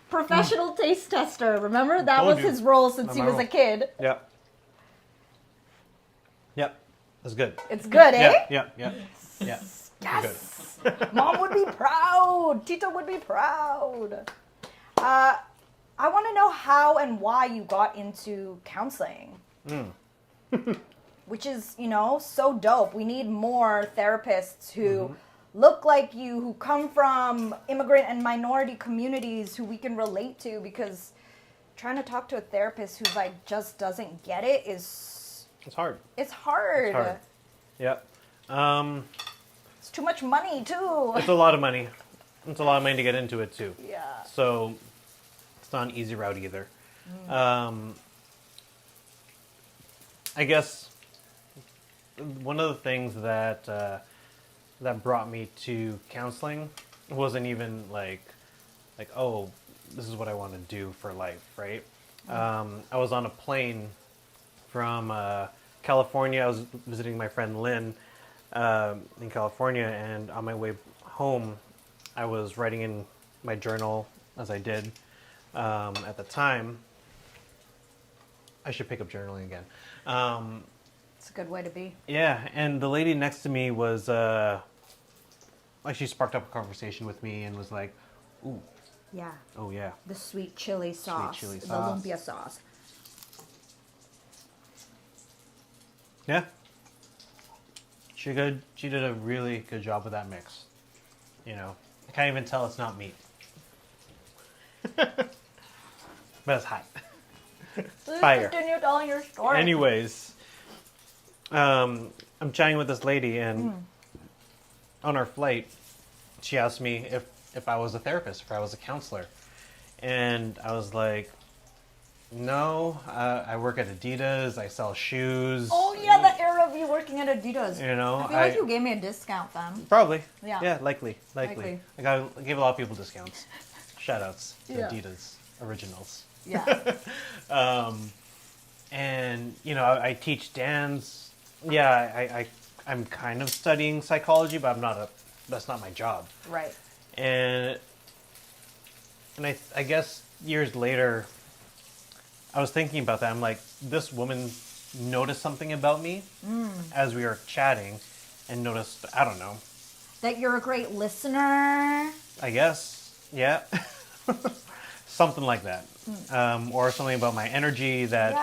Professional taste tester. Remember? That Told was you. his role since Not he my was a role. kid. Yep. Yep. That's good. It's good, eh? Yep. Yeah. Yes! Mom would be proud. Tita would be proud. I want to know how and why you got into counseling. Which is, so dope. We need more therapists who look like you, who come from immigrant and minority communities who we can relate to, because trying to talk to a therapist who like just doesn't get it is... It's hard. It's hard. It's hard. Yep. It's too much money, too. It's a lot of money. It's a lot of money to get into it too. Yeah. So it's not an easy route either. I guess one of the things that that brought me to counseling wasn't even like oh, this is what I want to do for life, right? I was on a plane from California. I was visiting my friend Lynn in California, and on my way home, I was writing in my journal, as I did at the time. I should pick up journaling again. It's a good way to be. Yeah, and the lady next to me was, she sparked up a conversation with me and was like, ooh, Yeah. oh yeah. The sweet chili sauce. chili The sauce. lumpia sauce. Yeah. She did a really good job with that mix. I can't even tell it's not meat. But it's hot. Fire. Continue telling your story. Anyways, I'm chatting with this lady, and on our flight, she asked me if I was a therapist, if I was a counselor. And I was like, no, I work at Adidas, I sell shoes. Oh yeah, the era of you working at Adidas. You know, I feel like you gave me a discount then. Probably. Yeah. Yeah, likely. Likely. I gave a lot of people discounts. Shout outs to Yeah. Adidas Originals. Yeah. and you know, I teach dance. Yeah, I'm kind of studying psychology, but that's not my job. Right. And I guess years later, I was thinking about that. I'm like, this woman noticed something about me as we were chatting, and noticed, I don't know, That you're a great listener. I guess, yeah, something like that, or something about my energy that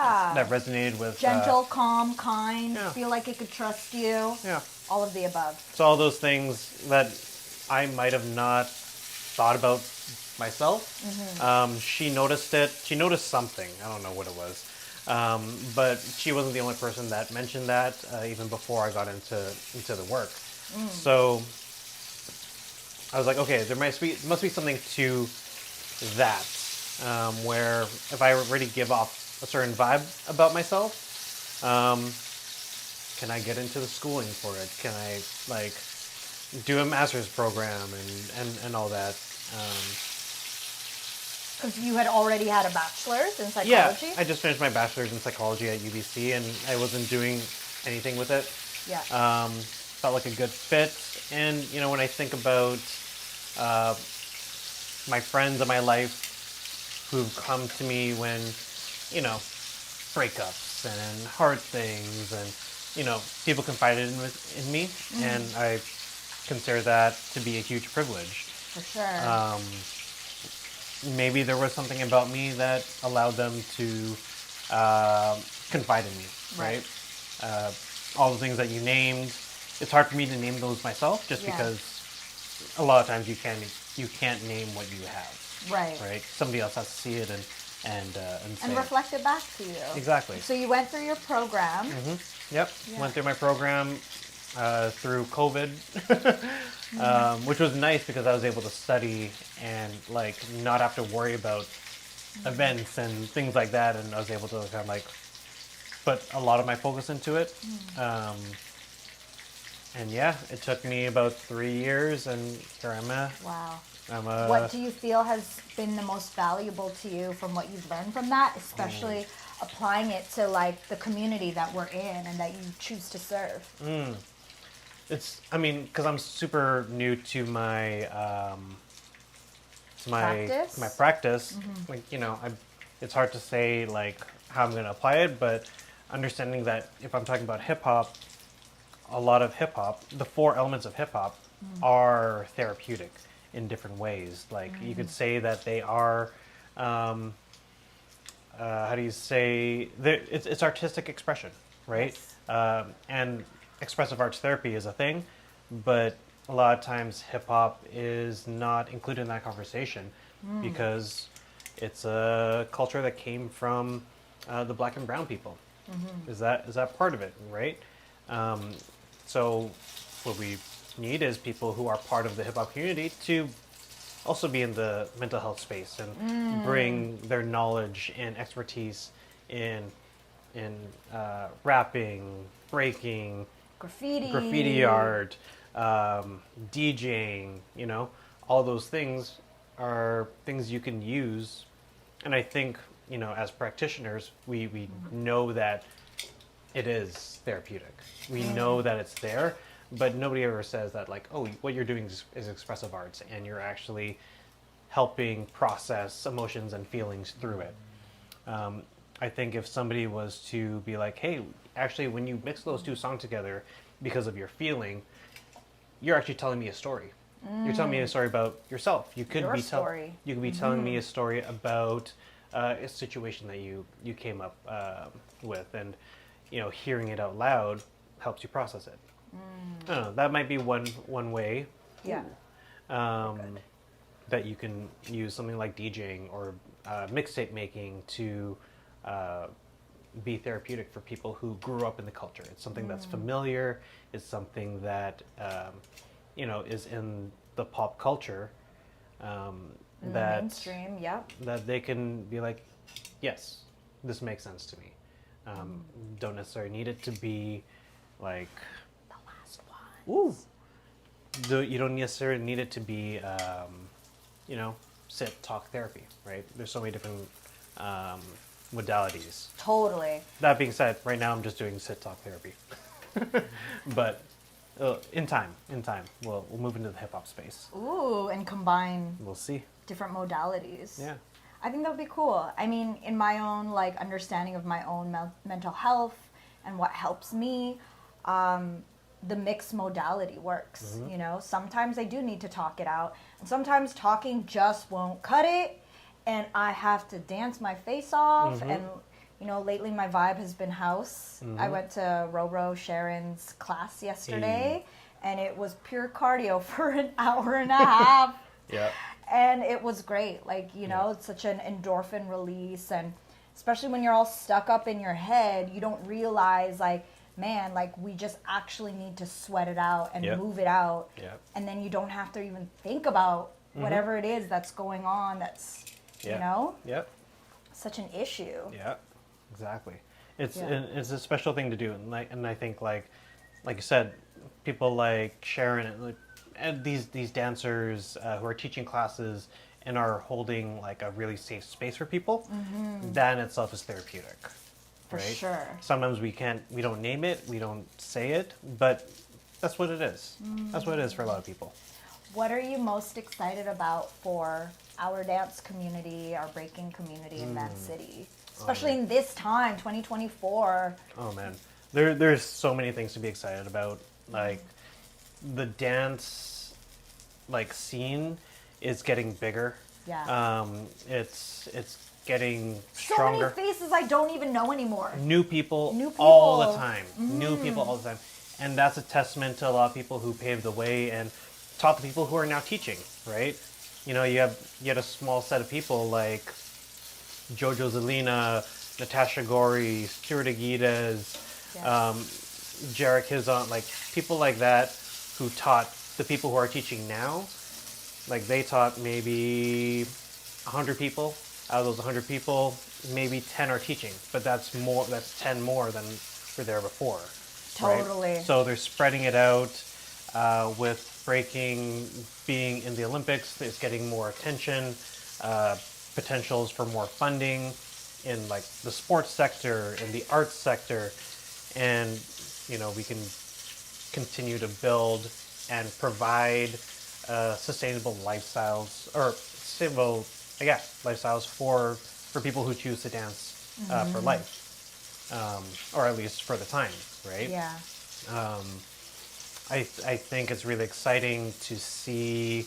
resonated with Gentle, calm, kind, yeah. feel like it could trust you. Yeah. All of the above. So all those things that I might have not thought about myself. She noticed it. She noticed something. I don't know what it was. But she wasn't the only person that mentioned that, even before I got into the work. So I was like, okay, there must be something to that, where if I already give off a certain vibe about myself, can I get into the schooling for it? Can I like do a master's program and all that? Because you had already had a bachelor's in psychology? Yeah, I just finished my bachelor's in psychology at UBC, and I wasn't doing anything with it. Yeah. Felt like a good fit. And, you know, when I think about my friends in my life who've come to me when, you know, breakups and hard things, and, you know, people confided in me, and I consider that to be a huge privilege. For sure. Maybe there was something about me that allowed them to confide in me, right? All the things that you named, it's hard for me to name those myself, just because a lot of times you can't name what you have, right? Somebody else has to see it and say reflect it back to you. Exactly. So you went through your program. Yep, went through my program through COVID, which was nice because I was able to study and like not have to worry about events and things like that, and I was able to kind of like put a lot of my focus into it. And yeah, it took me about 3 years, and here I'm at. Wow. I'm What do you feel has been the most valuable to you from what you've learned from that, especially applying it to like the community that we're in and that you choose to serve? I mean, because I'm super new to my practice. Like, you know, it's hard to say like how I'm going to apply it, but understanding that if I'm talking about hip hop, a lot of hip hop, the 4 elements of hip hop are therapeutic in different ways. Like you could say that they are, how do you say, it's artistic expression, right? Yes. And expressive arts therapy is a thing, but a lot of times hip hop is not included in that conversation because it's a culture that came from the black and brown people. Is that part of it, right? So what we need is people who are part of the hip hop community to also be in the mental health space and bring their knowledge and expertise in rapping, breaking, graffiti art, DJing, you know, all those things are things you can use. And I think, you know, as practitioners, we know that it is therapeutic. We know that it's there, but nobody ever says that like, oh, what you're doing is expressive arts and you're actually helping process emotions and feelings through it. I think if somebody was to be like, hey, actually, when you mix those 2 songs together because of your feeling, you're actually telling me a story. You're telling me a story about yourself. You could be telling me a story about a situation that you came up with, and you know, hearing it out loud helps you process it. I don't know, that might be one way. Yeah. That you can use something like DJing or mixtape making to be therapeutic for people who grew up in the culture. It's something that's familiar. It's something that you know, is in the pop culture. In the mainstream, that they can be like, yes, this makes sense to me. Don't necessarily need it to be like the last one. You don't necessarily need it to be, you know, sit talk therapy, right? There's so many different modalities. Totally. That being said, right now I'm just doing sit talk therapy. But in time, we'll move into the hip hop space. Ooh, and combine We'll see. different modalities. Yeah. I think that would be cool. I mean, in my own like understanding of my own mental health and what helps me, the mixed modality works. You know, sometimes I do need to talk it out, and sometimes talking just won't cut it, and I have to dance my face off. And you know, lately my vibe has been house. I went to Roro Sharon's class yesterday, and it was pure cardio for an hour and a half. Yeah. And it was great. Like, you know, it's such an endorphin release. And especially when you're all stuck up in your head, you don't realize, like, man, like, we just actually need to sweat it out and move it out. And then you don't have to even think about whatever it is that's going on that's, you know, such an issue. Yeah, exactly. It's a special thing to do. And I think, like you said, people like Sharon and these dancers who are teaching classes and are holding like a really safe space for people, that in itself is therapeutic. For right? sure. Sometimes we don't name it, we don't say it, but that's what it is. That's what it is for a lot of people. What are you most excited about for our dance community, our breaking community in Vancity? Especially in this time, 2024. Oh man, there's so many things to be excited about. Like the dance, like scene, is getting bigger. Yeah. It's getting stronger. So many faces I don't even know anymore. New people all the time. New people all the time, and that's a testament to a lot of people who paved the way and taught the people who are now teaching. Right? You know, you had a small set of people like Jojo Zelina, Natasha Gori, Stuart Aguidas, Jarek Hizon, like people like that who taught the people who are teaching now. Like they taught maybe 100 people. Out of those 100 people, maybe 10 are teaching, but that's 10 more than were there before. Totally. Right? So they're spreading it out. With breaking being in the Olympics, it's getting more attention. Potentials for more funding in like the sports sector, in the arts sector, and you know we can continue to build and provide sustainable lifestyles for people who choose to dance for life, or at least for the time, right? Yeah. I think it's really exciting to see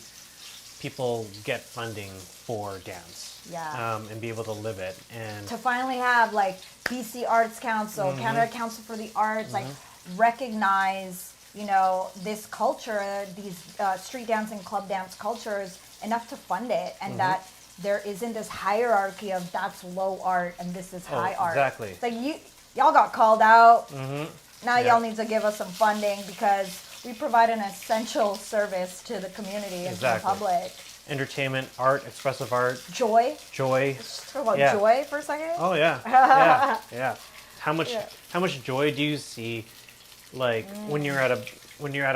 people get funding for dance. Yeah. And be able to live it. And To finally have like BC Arts Council, Canada Council for the Arts, like recognize, you know, this culture, these street dance and club dance cultures enough to fund it, and that there isn't this hierarchy of that's low art and this is high art. Exactly. It's like y'all got called out. Now y'all need to give us some funding because we provide an essential service to the community and to the public. Entertainment, art, expressive art. Joy. Let's talk about joy for a second. Oh yeah. Yeah. How much joy do you see, like when you're at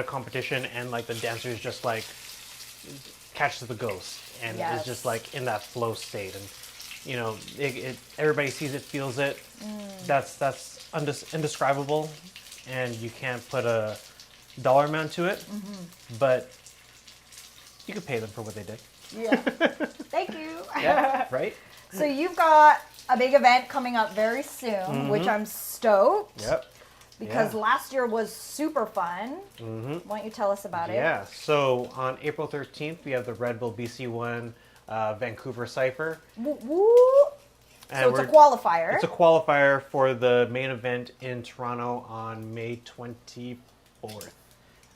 a competition and like the dancers just like catches the ghost and is just like in that flow state, and you know everybody sees it, feels it. That's indescribable, and you can't put a dollar amount to it, but you could pay them for what they did. Yeah. Thank you. Yeah, right? So you've got a big event coming up very soon, which I'm stoked. Yep. Because last year was super fun. Why don't you tell us about it? Yeah. So on April 13th, we have the Red Bull BC One Vancouver Cypher. Woo, woo. And so it's a qualifier. It's a qualifier for the main event in Toronto on May 24th.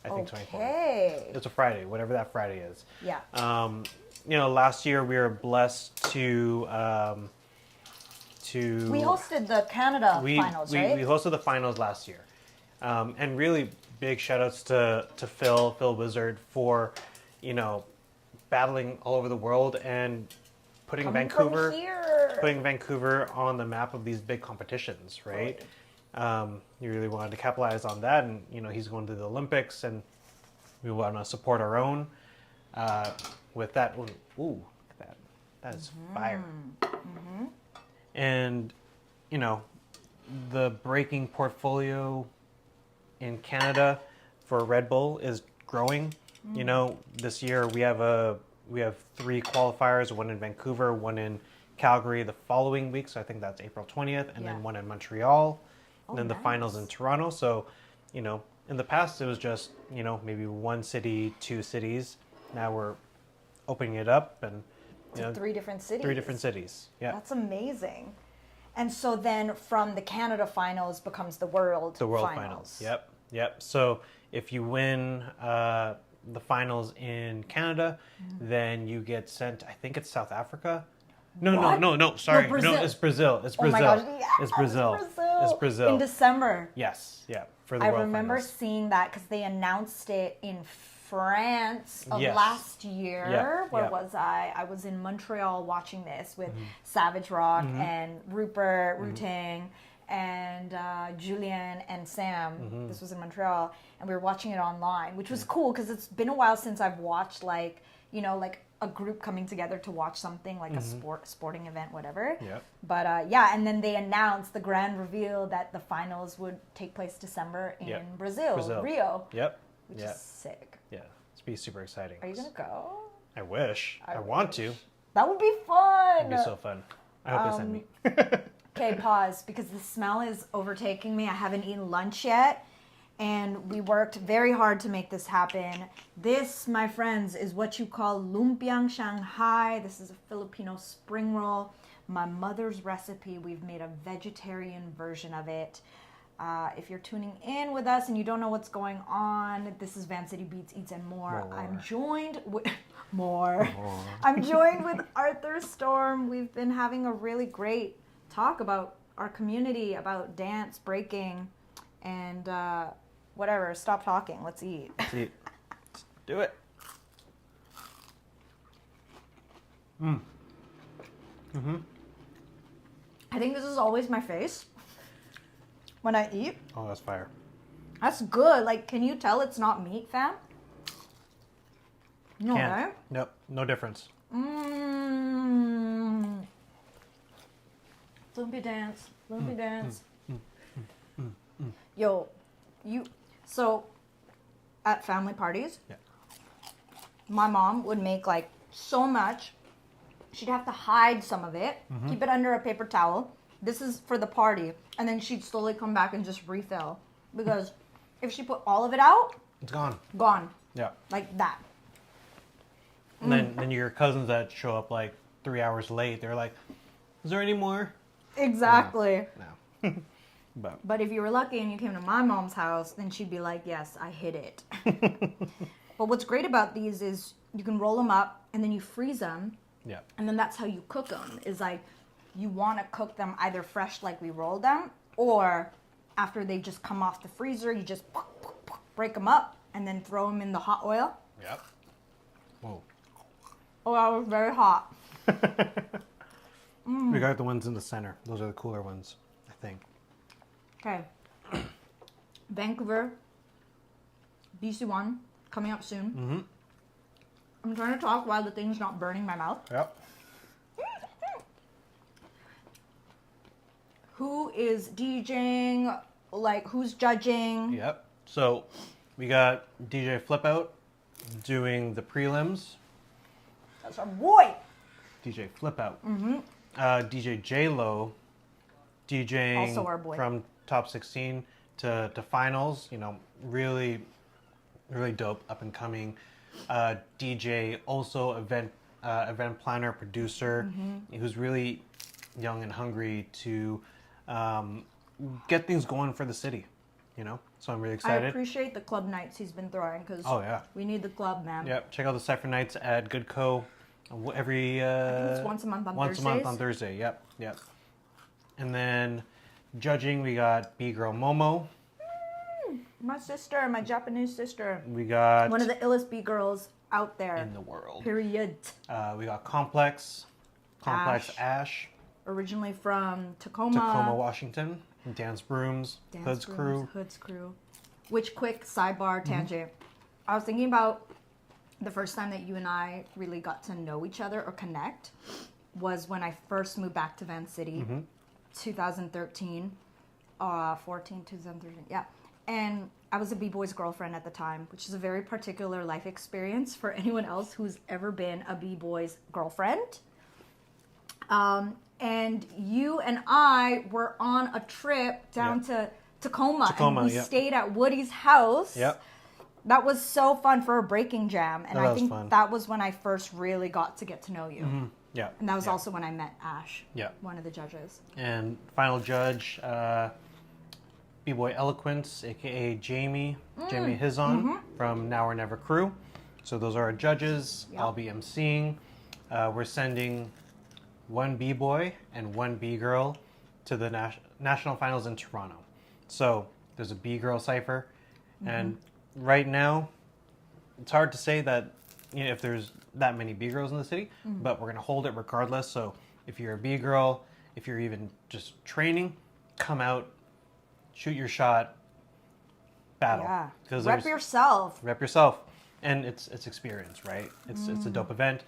I think 24th. It's a Friday, whatever that Friday is. Yeah. You know, last year we were blessed to we hosted the Canada finals, right? We hosted the finals last year. And really big shout outs to Phil Wizard for, you know, battling all over the world and putting Vancouver on the map of these big competitions, right? He really wanted to capitalize on that, and you know he's going to the Olympics, and we want to support our own with that. Ooh, look at that! That is fire. And you know, the breaking portfolio in Canada for Red Bull is growing. You know, this year we have 3 qualifiers, one in Vancouver, one in Calgary the following week, so I think that's April 20th, and then one in Montreal, and then the finals in Toronto. So, you know, in the past it was just, you know, maybe 1 city, 2 cities. Now we're opening it up and, you know, 3 different cities. 3 different cities. Yeah. That's amazing. And so then from the Canada finals becomes the world finals. Yep. So if you win the finals in Canada, then you get sent, I think it's South Africa. No, sorry. Brazil. No, it's Brazil. It's Oh Brazil. my gosh, yeah, It's Brazil. It's Brazil. In December. Yes, yeah. For the I World remember Finals. seeing that because they announced it in France of last year. Where was I? I was in Montreal watching this with Savage Rock and Rupert, Rutang, and Julian and Sam. This was in Montreal, and we were watching it online, which was cool because it's been a while since I've watched like a group coming together to watch something like a sporting event, whatever. But and then they announced the grand reveal that the finals would take place December in Brazil, Rio. Which is sick. Yeah, it's be super exciting. Are you gonna go? I wish. I want to. That would be fun. It'd be so fun. I hope they send me. Okay, pause, because the smell is overtaking me. I haven't eaten lunch yet, and we worked very hard to make this happen. This, my friends, is what you call lumpiang Shanghai. This is a Filipino spring roll. My mother's recipe. We've made a vegetarian version of it. If you're tuning in with us and you don't know what's going on, this is Vancity Beats, Eats, and More. I'm joined with... I'm joined with Arthurstorm. We've been having a really great talk about our community, about dance, breaking, and whatever. Stop talking. Let's eat. Let's eat. Let's do it. I think this is always my face when I eat. Oh, that's fire. That's good. Like, can you tell it's not meat, fam? No, right? Nope, no difference. Lumpy dance. Yo, so at family parties, my mom would make like so much. She'd have to hide some of it, keep it under a paper towel. This is for the party. And then she'd slowly come back and just refill. Because if she put all of it out, it's gone. Gone. Yeah. Like that. And then your cousins that show up like 3 hours late, they're like, is there any more? Exactly. No. But if you were lucky and you came to my mom's house, then she'd be like, yes, I hid it. But what's great about these is you can roll them up and then you freeze them. Yeah. And then that's how you cook them. Is like you want to cook them either fresh like we rolled them, or after they just come off the freezer, you just break them up and then throw them in the hot oil. Yep. Whoa. Oh, that was very hot. We got the ones in the center. Those are the cooler ones, I think. Okay. Vancouver BC 1 coming up soon. I'm trying to talk while the thing's not burning my mouth. Yep. Who is DJing? Like, who's judging? Yep. So we got DJ Flip Out doing the prelims. That's our boy. DJ Flip Out. DJ J-Lo DJing Also our boy. from top 16 to finals. You know, really dope, up and coming. DJ, also event planner, producer, who's really young and hungry to get things going for the city, you know? So I'm really excited. I appreciate the club nights he's been throwing because we need the club, man. Yep, check out the Cypher Nights at Good Co. Every I think it's once a month on Thursdays. Once a month on Thursday, yep. And then judging, we got B-Girl Momo. My sister, my Japanese sister. We got one of the illest B-girls out there. in the world. Period. We got Complex Ash. Originally from Tacoma, Washington. Dance Brooms, Hood's Crew. Which, quick sidebar tangent. I was thinking about the first time that you and I really got to know each other or connect was when I first moved back to Vancity. 2013, 2013, yeah. And I was a B-boy's girlfriend at the time, which is a very particular life experience for anyone else who's ever been a B-boy's girlfriend. And you and I were on a trip down to Tacoma, and we stayed at Woody's house. Yep. That was so fun for a breaking jam, and I think fun. that was when I first really got to get to know you. Mm-hmm. Yeah. And that was also when I met Ash, one of the judges. And final judge, B-Boy Eloquence, aka Jamie Hizon from Now or Never crew. So those are our judges. Yep. I'll be emceeing. We're sending one B-Boy and one B-Girl to the national finals in Toronto. So there's a B-Girl cipher, and right now it's hard to say that if there's that many B-Girls in the city, but we're gonna hold it regardless. So if you're a B-Girl, if you're even just training, come out, shoot your shot, battle. Yeah. 'Cause Rep yourself. Rep yourself, and it's experience, right? It's a dope event.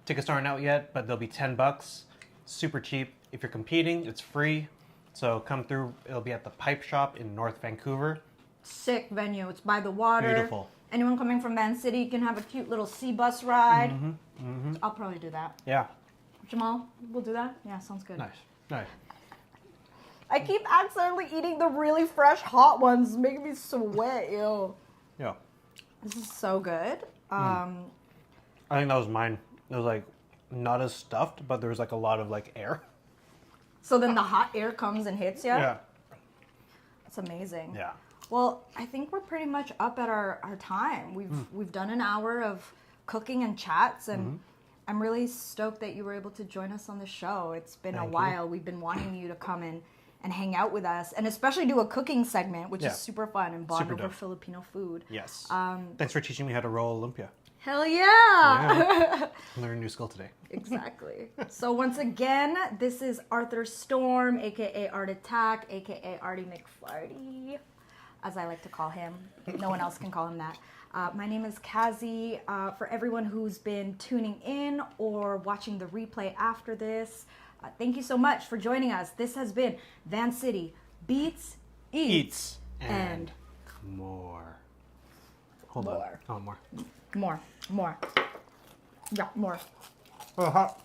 Tickets aren't out yet, but they'll be $10. Super cheap. If you're competing, it's free. So come through. It'll be at the Pipe Shop in North Vancouver. Sick venue. It's by the water. Beautiful. Anyone coming from Vancity can have a cute little sea bus ride. I'll probably do that. Yeah. Jamal, we'll do that? Yeah, sounds good. Nice. I keep accidentally eating the really fresh hot ones, making me sweat, yo. Yeah. This is so good. I think that was mine. It was like not as stuffed, but there was like a lot of like air. So then the hot air comes and hits you? Yeah. That's amazing. Yeah. Well, I think we're pretty much up at our time. We've done an hour of cooking and chats, and I'm really stoked that you were able to join us on the show. It's been a while. We've been wanting you to come in and hang out with us, and especially do a cooking segment, which is super fun, and bond over Filipino food. Yes. Thanks for teaching me how to roll Olympia. Hell yeah! Learn a new skill today. Exactly. So once again, this is Arthurstorm, aka Art Attack, aka Artie McFlarty, as I like to call him. No one else can call him that. My name is Kazi. For everyone who's been tuning in or watching the replay after this, thank you so much for joining us. This has been Vancity Beats, Eats, and more. Hold more. on. Oh, more. More. Yeah, more. Hot.